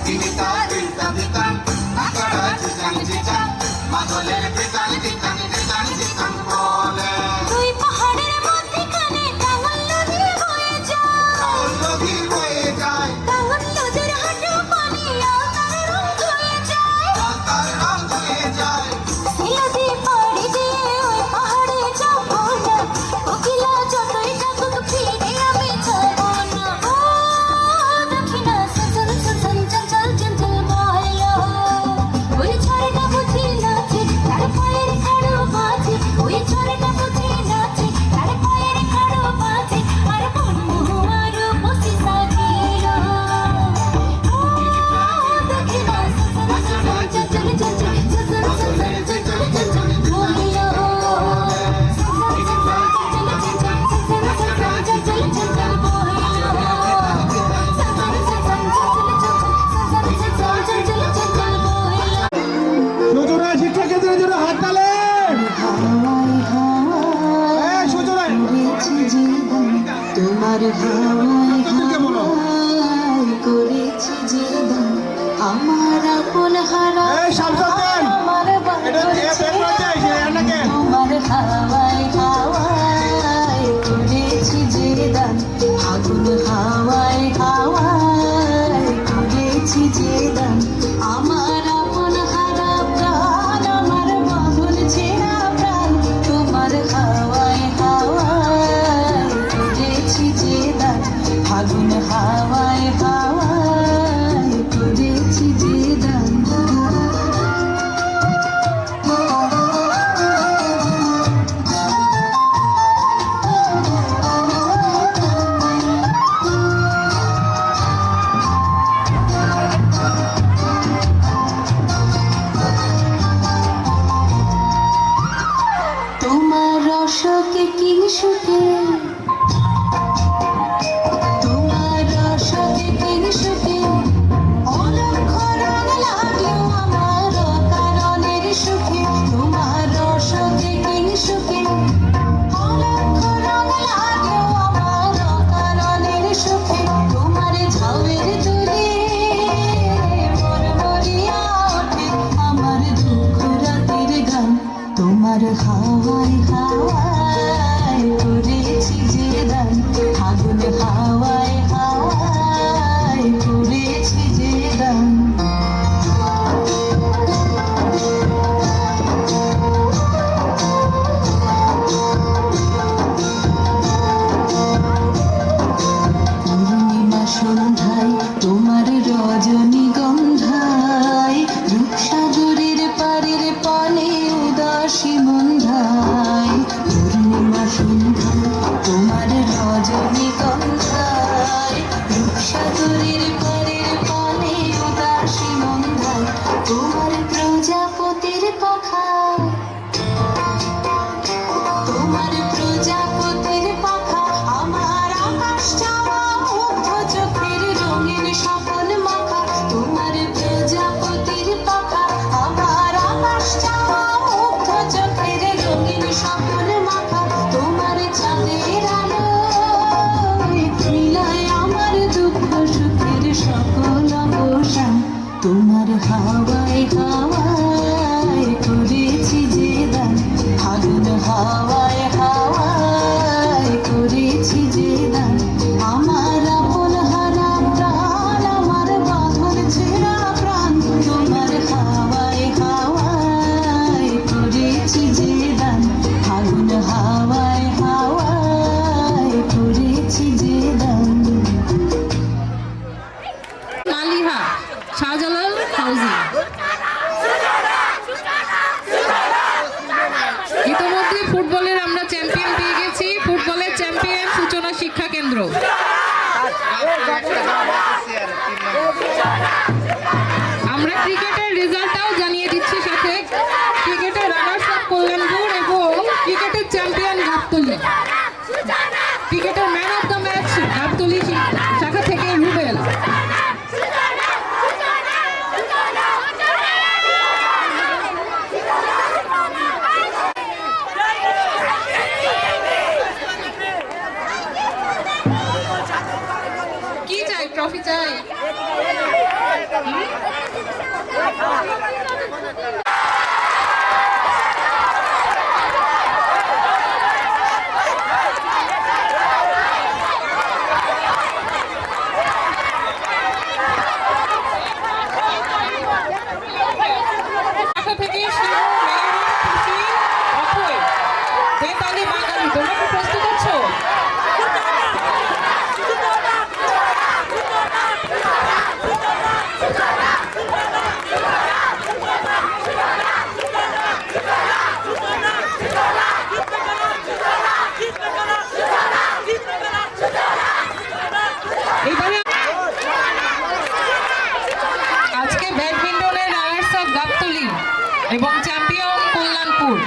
দিনিতা দিতা দিতাং আকাড়া চিচাং চিচাং মাদলের দিতাং দিতাং দিতাং দিতাং বলে দুই পাহাড়ের মধ্যখানে টাঙ্গল নদী বয়ে যায় নদী বয়ে যায় টাঙ্গল নদীর হাঁটু পানি আকার রং ধুয়ে যায় তার রং ধুয়ে যায় সিলাদি পাড়ি দিয়ে ওই পাহাড়ে যাবো না কোকিলা যতই ডাকুক ফিরে আমি যাবো না ও দক্ষিণা সসন সসন চঞ্চল চঞ্চল বইলো ওই ঝর্ণা বুঝি নাচে তার পায়ের খাড়ু বাজে ওই ঝর্ণা বুঝি নাচে তার পায়ের খাড়ু বাজে আর বন্ধু আরো বসে সাজিলো ও দক্ষিণা সসন সসন চঞ্চল চঞ্চল সসন সসন চঞ্চল চঞ্চল বইলো সসন সসন চঞ্চল চঞ্চল সসন সসন চঞ্চল চঞ্চল বইলো সসন সসন চঞ্চল চঞ্চল সসন সসন চঞ্চল চঞ্চল বইলো সুজনা শিক্ষা কেন্দ্রের জন্য হাত তালেন সুজনা তোমার হাওয়ায় হাওয়ায় করেছি যে দান আমার আপন হারা এই শামসুদ্দিন আমার এটা দিয়ে বের করে দেয় সে এনাকে তোমার হাওয়ায় হাওয়ায় করেছি যে দান আগুন হাওয়ায় হাওয়ায় করেছি যে দান আমার আপন হারা প্রাণ আমার বাঁধন ছেঁড়া প্রাণ তোমার হাওয়ায় হাওয়ায় করেছি যে দান আগুন হাওয়ায় হাওয়ায় করেছি যে দান তোমার রসকে কি সুখে তোমার রসকে কি সুখে অলক্ষ রং লাগলো আমার কারণের সুখে তোমার রসকে কি সুখে অলক্ষ রং লাগলো আমার কারণের সুখে তোমার ঝাউয়ের তুলে মরমরিয়া ওঠে আমার দুঃখ রাতের গান তোমার হাওয়ায় হাওয়ায় করেছি যে দান আগুন হাওয়ায় হাওয়ায় করেছি যে দান পূর্ণিমা সন্ধ্যায় তোমার রজনীগন্ধায় রূপসাগরের পারের পানে উদাসী মন্ধায় পূর্ণিমা সন্ধ্যায় তোমার রজনীগন্ধায় হাওয়ায় হাওয়ায় করেছি যে দান আমার আপন হারা প্রাণ আমার বাঁধন ছেঁড়া প্রাণ তোমার হাওয়ায় হাওয়ায় করেছি যে দান ফাগুন হাওয়ায় হাওয়ায় করেছি যে দান। মালিহা শাহজালাল হাউজিং। ইতোমধ্যে ফুটবলের আমরা চ্যাম্পিয়ন পেয়ে গেছি। ফুটবলের চ্যাম্পিয়ন সূচনা শিক্ষা কেন্দ্র। আমরা ক্রিকেটের রেজাল্টটাও জানিয়ে দিচ্ছি সাথে। ক্রিকেটের রানার্স আপ কল্যাণপুর এবং ক্রিকেটের চ্যাম্পিয়ন গাবতলী। ক্রিকেটের man of the match Gabtoli শাখা থেকে রুবেল। কি চাই? ট্রফি চাই? শাখা থেকে শিবু, মেহেরি, খুশি, অক্ষয়, বেতালি, বাঙালি। তোমরা কি প্রস্তুত আছো? এবারে আজকে ব্যাডমিন্টনের রানার্স আপ গাবতলী এবং চ্যাম্পিয়ন কল্যাণপুর।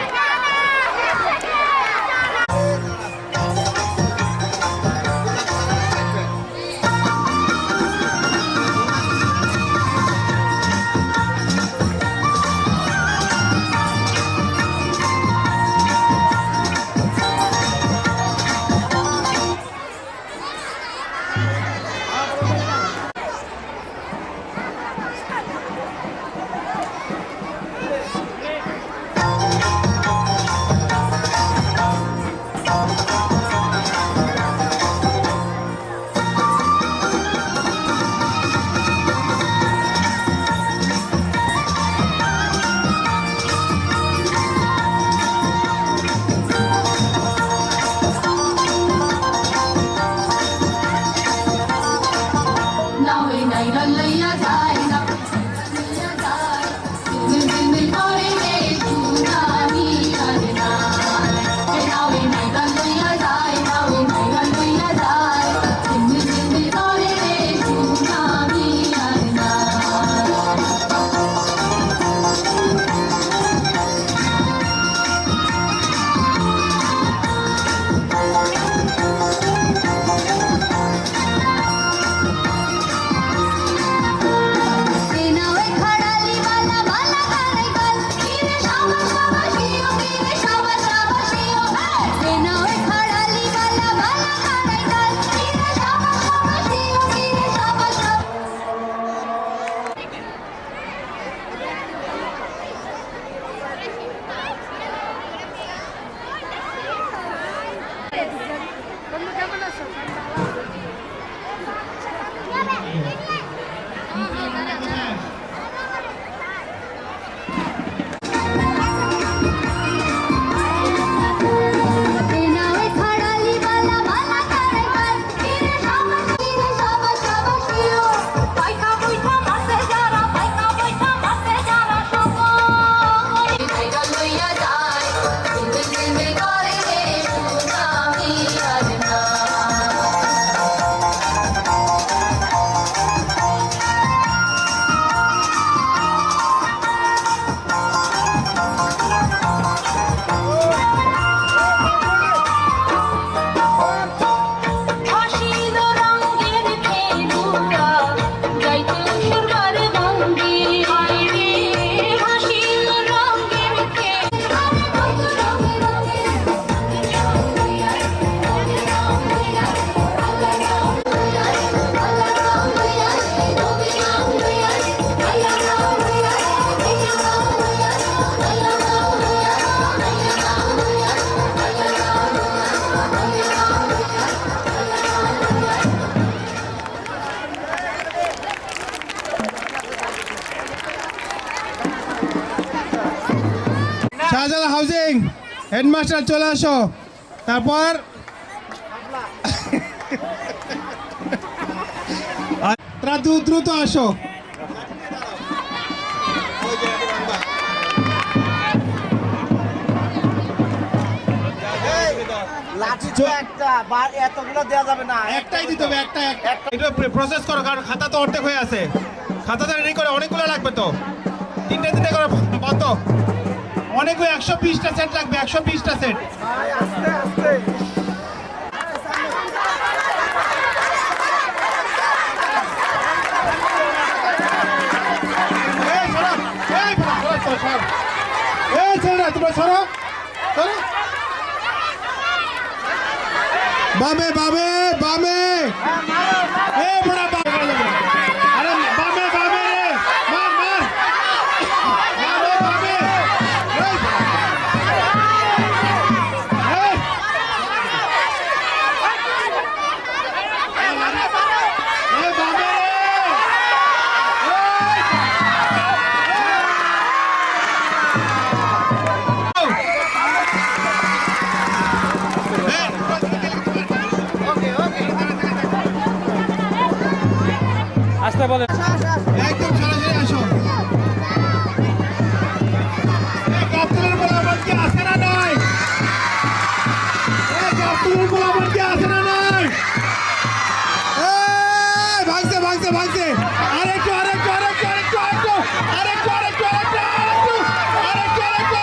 হেডমাস্টার চলে আসো। তারপর তারা দ্রুত আসো। একটাই দিতে হবে, একটা এটা প্রসেস করো, কারণ খাতা তো অর্ধেক হয়ে আছে। খাতাটা রেডি করে, অনেকগুলো লাগবে তো, তিনটে করে বন্ধ। অনেকগুলো 120টা সেট লাগবে, 120টা সেট। তোমরা সরো, বামে বামে বামে, বড়া আরে বামে বামে রে, মার মার, বামে বামে, আসতে বলে একদম সরাসরি আসো। কাপ্তানের বলাবন কি আছে না নাই? কাপ্তানের বলাবন কি আছে না নাই? ভাগছে ভাগছে ভাগছে, আরেকটু আরেকটু আরেকটু আরেকটু আরেকটু আরেকটু আরেকটু আরেকটু আরেকটু আরেকটু আরেকটু,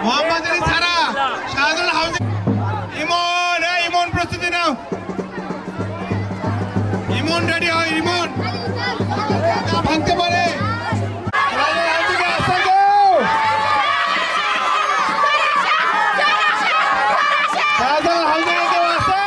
মোহাম্মদ আলী ছাড়া শাহজালাল হাউস। ইমন, ইমন প্রস্তুতি নাও, ইমন রেডি হয়, ইমন ভাঙতে পারে। শাহজালাল হাউসে কেউ আছে?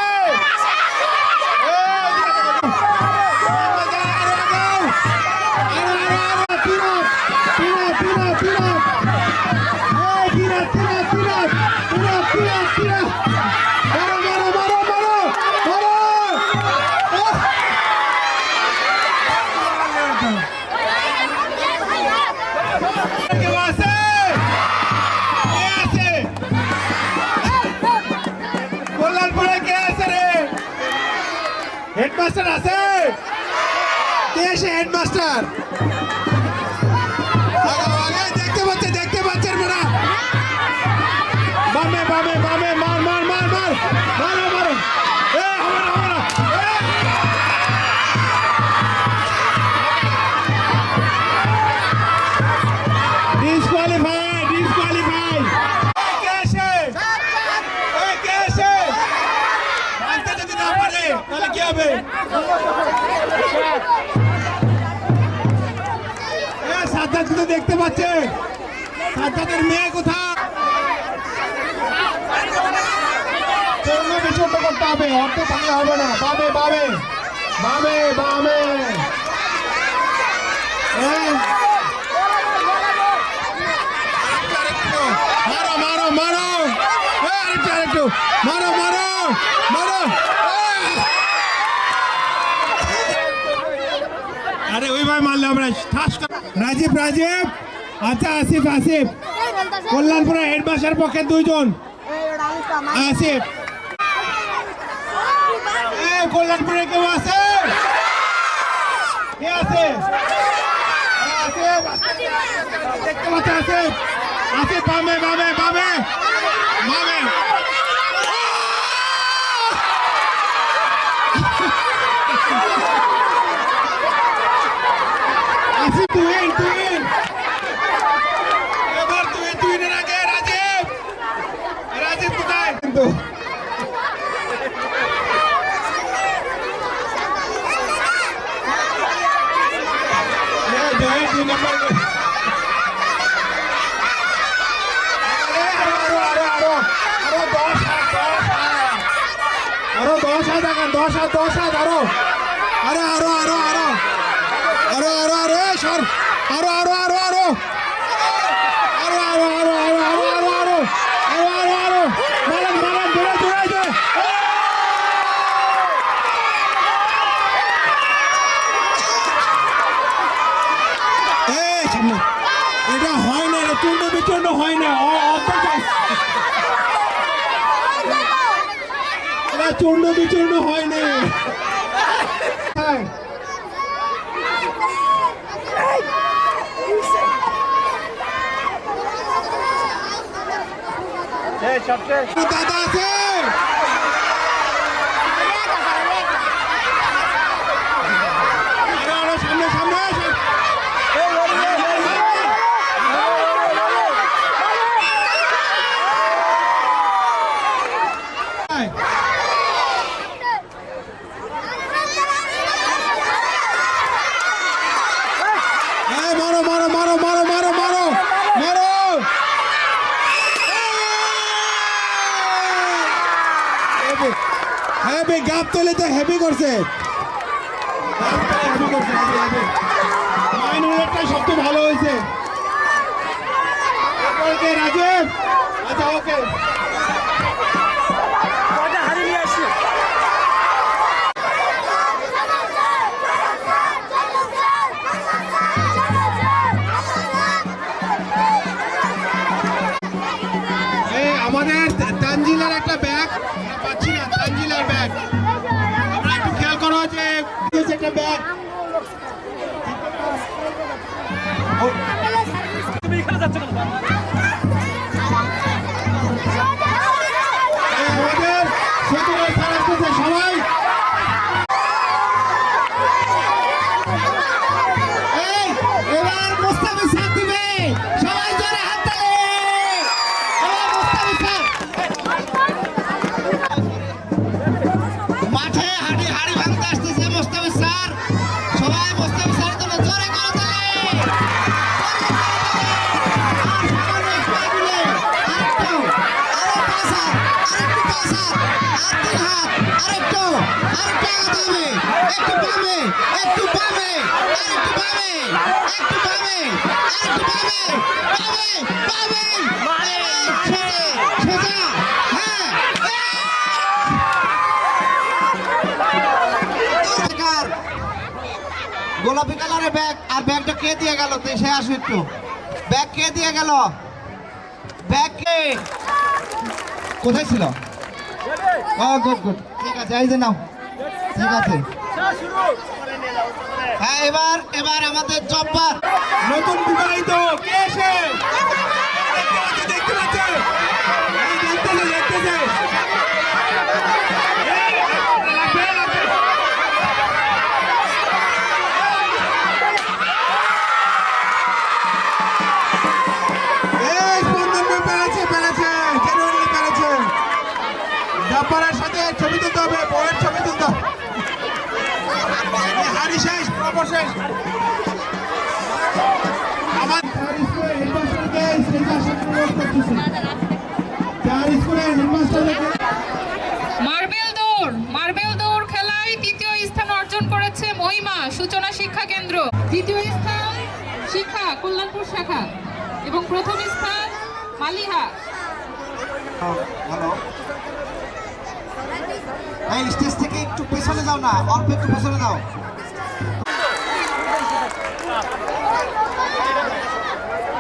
হেডমাস্টার আছে? কে এসে হেডমাস্টার? দেখতে পাচ্ছেন বড়া, বামে বামে বামে, মার মার মার মার, মারো মারো, ডিসকোয়ালিফাই ডিসকোয়ালিফাই। কে এসে? কে এসে? মানতে যদি না পারে তাহলে কি হবে? সাজ্জাদ কিন্তু দেখতে পাচ্ছে, সাজ্জাদের মেয়ে কোথায়? বিশুদ্ধ করতে হবে, অর্থ থাকলে হবে না। বামে বামে বামে বামে, মারো মারো মারো, আরেকটু আরেকটু মারো মারো মারো। আরে ওইভাবে মারলে আমরা ঠাস। রাজীব রাজীব, আচ্ছা আসিফ আসিফ, কল্যাণপুরে হেডমাস্টার পক্ষে 2 জন। আসিফ, কল্যাণপুরে কেউ আছে? কে আছে? দেখতে পাচ্ছে আসিফ, আসিফ বামে বামে বামে বামে। আসিফ তুই এবার তুই আগে। রাজীব, রাজীব কোথায়? কিন্তু আরো 10 হাত দেখান, 10 হাত আরো, আরে আরো আরো আরো আরো আরো আরো সর, আরো আরো আরো আরো আরো আরো আরো আরো আরো আরো আরো আরো আরো, মারান মারান, দৌড়াই দৌড়াই দৌড়াই, এখনো হয় না চূর্ণ বিচূর্ণ হয়নি। দাদা আছে আরো সামনে সামনে মারো মারো মারো মারো মারো মারো মারো হেভি গাপ তোলে তো হেভি করছে মাইনুরটাই সবচেয়ে ভালো হয়েছে ওকে রাজীব আচ্ছা ওকে আমাদের তানজিলার একটা ব্যাগ পাচ্ছি না তানজিলার ব্যাগ আমরা একটু খেয়াল করো যে একটা ব্যাগ আমাদের সচিবের স্যার আসতেছে সবাই এবার মুস্তাফিজ স্যার দিবে সবাই জোরে হাত তালি মাঠে হাড়ি হাড়ি ভাঙতে আসতেছে মুস্তাফিজ স্যার সবাই মুস্তাফিজ স্যার জন্য জোরে করে তালি গোলাপি কালারের ব্যাগ আর ব্যাগটা কে দিয়ে গেল তো সে আসো একটু ব্যাগ কে দিয়ে গেল ব্যাগ কে কোথায় ছিল ও গুড গুড ঠিক আছে এই যে নাও ঠিক আছে হ্যাঁ এবার এবার আমাদের জব্বার নতুন বিবাহিত কে এসে দেখতে পাচ্ছে দেখতেছে জব্বারের সাথে ছবি তুলতে হবে বউয়ের ছবি তুলতে হবে হাড়ি শেষ শেষ আমার মার্বেল দৌড় খেলায় তৃতীয় স্থান অর্জন করেছে মহিমা সূচনা শিক্ষা কেন্দ্র, দ্বিতীয় স্থান শিক্ষা কল্যাণপুর শাখা এবং প্রথম স্থান মালিহা। হ্যালো এই স্টেজ থেকে একটু পেছনে যাও না অল্প একটু পেছনে যাও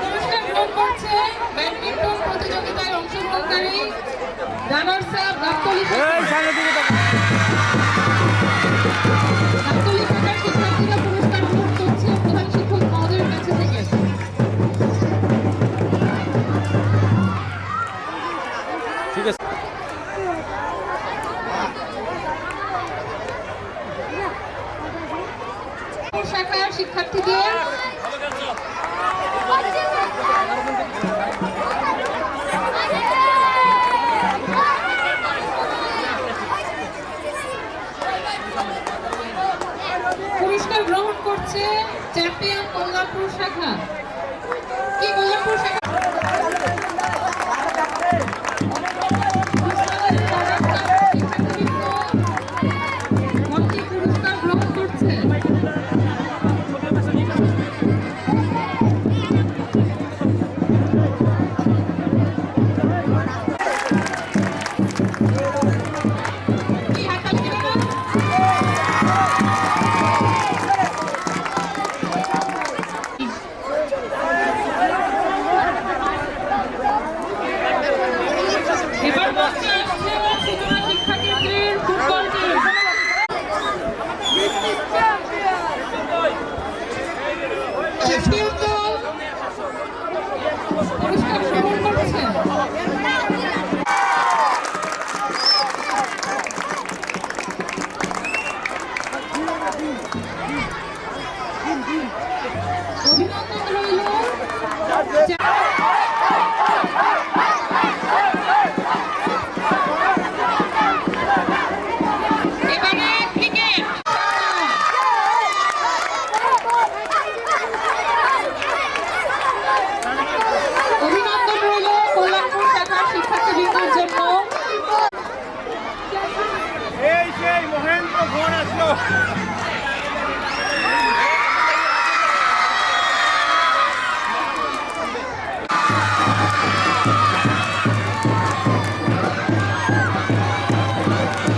পুরস্কার গ্রহণ করছে ব্যাডমিন্টন প্রতিযোগিতায় অংশগ্রহণকারী রানার্স আপ গাবতলী শাখার শিক্ষার্থীরা পুরস্কার গ্রহণ করছে প্রধান শিক্ষক মহোদয়ের কাছে থেকে। ঠিক আছে শাখার শিক্ষার্থীদের পুরস্কার গ্রহণ করছে চ্যাম্পিয়ন কল্যাণপুর শাখা। কি কল্যাণপুর শাখা পুরস্কার গ্রহণ করছে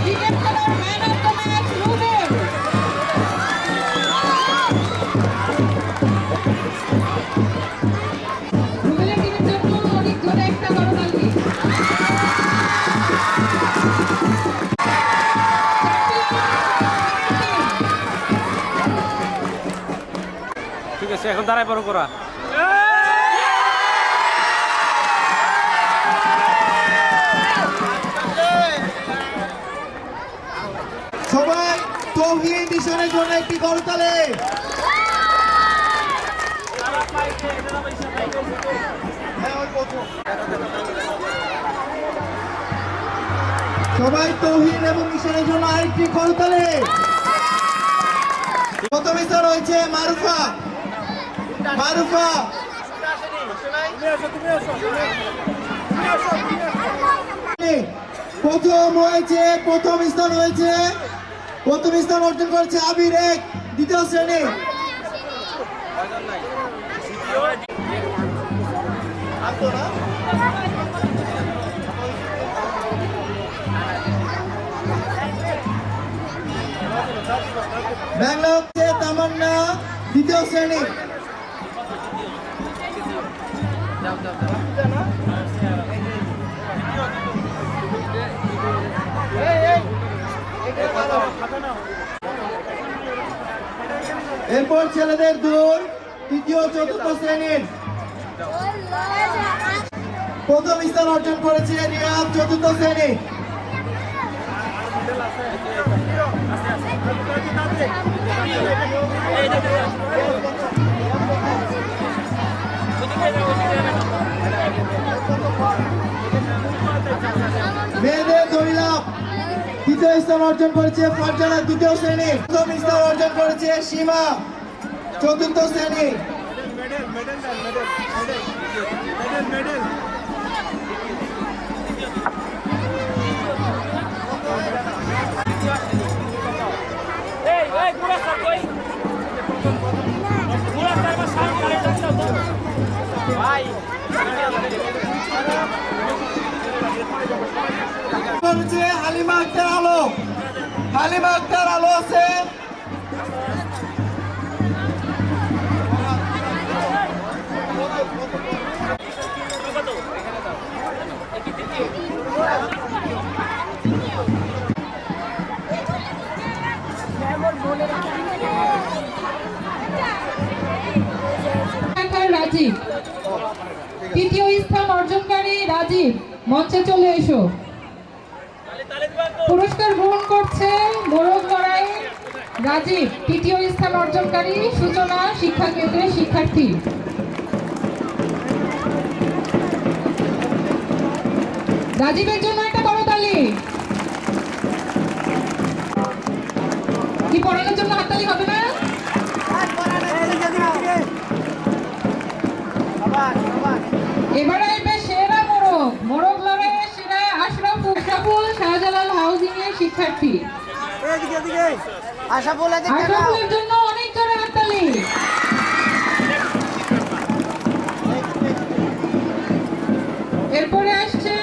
ক্রিকেট খেলার man of the match Rubel. রুবেলের টিমের জন্য অনেক জোরে একটা করতালি। ঠিক আছে, এখন দাঁড়ায় পড়ো করা। সবাই তৌহিদ ঈশানের জন্য একটি করতালি। সবাই তৌহিদ এবং ঈশানের জন্য আরেকটি করতালি। প্রথম স্থান হয়েছে মারুফা। মারুফা প্রথম স্থান হয়েছে। প্রথম স্থান অর্জন করেছে আবির এক, দ্বিতীয় শ্রেণী। বাংলা হচ্ছে তামান্না, দ্বিতীয় শ্রেণী। এরপর ছেলেদের দৌড়, তৃতীয় চতুর্থ শ্রেণীর। প্রথম স্থান অর্জন করেছে রিয়াদ, চতুর্থ শ্রেণী। মেয়েদের দড়িলাফ দ্বিতীয় স্থান অর্জন করেছে ফারজানা, দ্বিতীয় শ্রেণী। প্রথম স্থান অর্জন করেছে সীমা, চতুর্থ শ্রেণী। হালিমা আক্তার আলো। হালিমা আক্তার আলো আছে। রাজীব, তৃতীয় স্থান অর্জনকারী রাজীব, মঞ্চে চলে এসো। পুরস্কার গ্রহণ করছে মোরগ লড়াই রাজীব, তৃতীয় স্থান অর্জনকারী সূচনা শিক্ষা কেন্দ্রের শিক্ষার্থী। রাজীবের জন্য একটা করতালি। কি পড়ানোর জন্য হাততালি হবে না? এবারে আসবে সেরা মোরগ। মোরগ লড়াইয়ে সেরা আশরাফুল শাহজালাল হাউজিং এর শিক্ষার্থী। আশরাফুলের জন্য অনেক জোরে হাততালি। এরপরে আসছে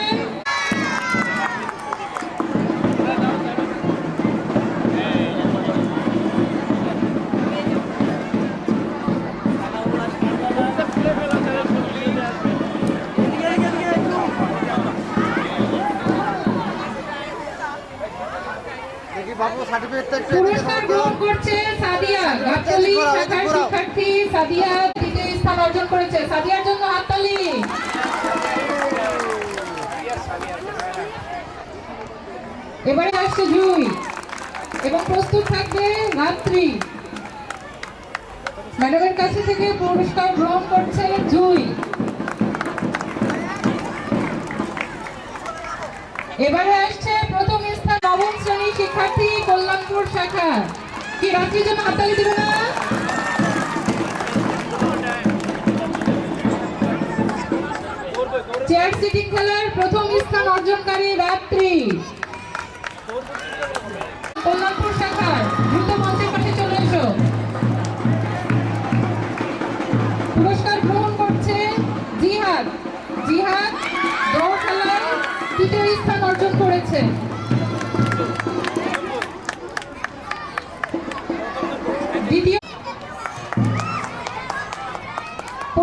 পুরস্কার গ্রহণ করছে সাদিয়া, গাবতলী শাখার শিক্ষার্থী সাদিয়া, তৃতীয় স্থান অর্জন করেছে। সাদিয়ার জন্য হাততালি। এবারে আসছে জুই এবং প্রস্তুত থাকবে রাত্রি। ম্যাডামের কাছে থেকে পুরস্কার গ্রহণ করছে জুই। এবারে আসছে প্রথম স্থান নবম শ্রেণী শিক্ষার্থী কল্যাণপুর শাখা। কি রাত্রির জন্য হাততালি দিবে না? চেয়ার সিটিং খেলার প্রথম স্থান অর্জনকারী রাত্রি, কল্যাণপুর শাখার। দ্রুত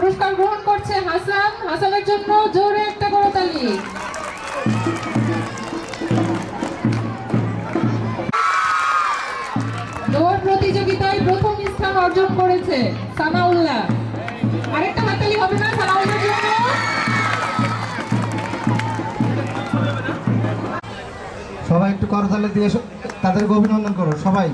পুরস্কার গ্রহণ করছে হাসান। হাসানের জন্য জোরে একটা করতালি। দৌড় প্রতিযোগিতায় প্রথম স্থান অর্জন করেছে সানাউল্লাহ। আরেকটা হাততালি হবে না সানাউল্লাহর জন্য? সবাই একটু করতালি দিয়ে তাদেরকে অভিনন্দন করো সবাই।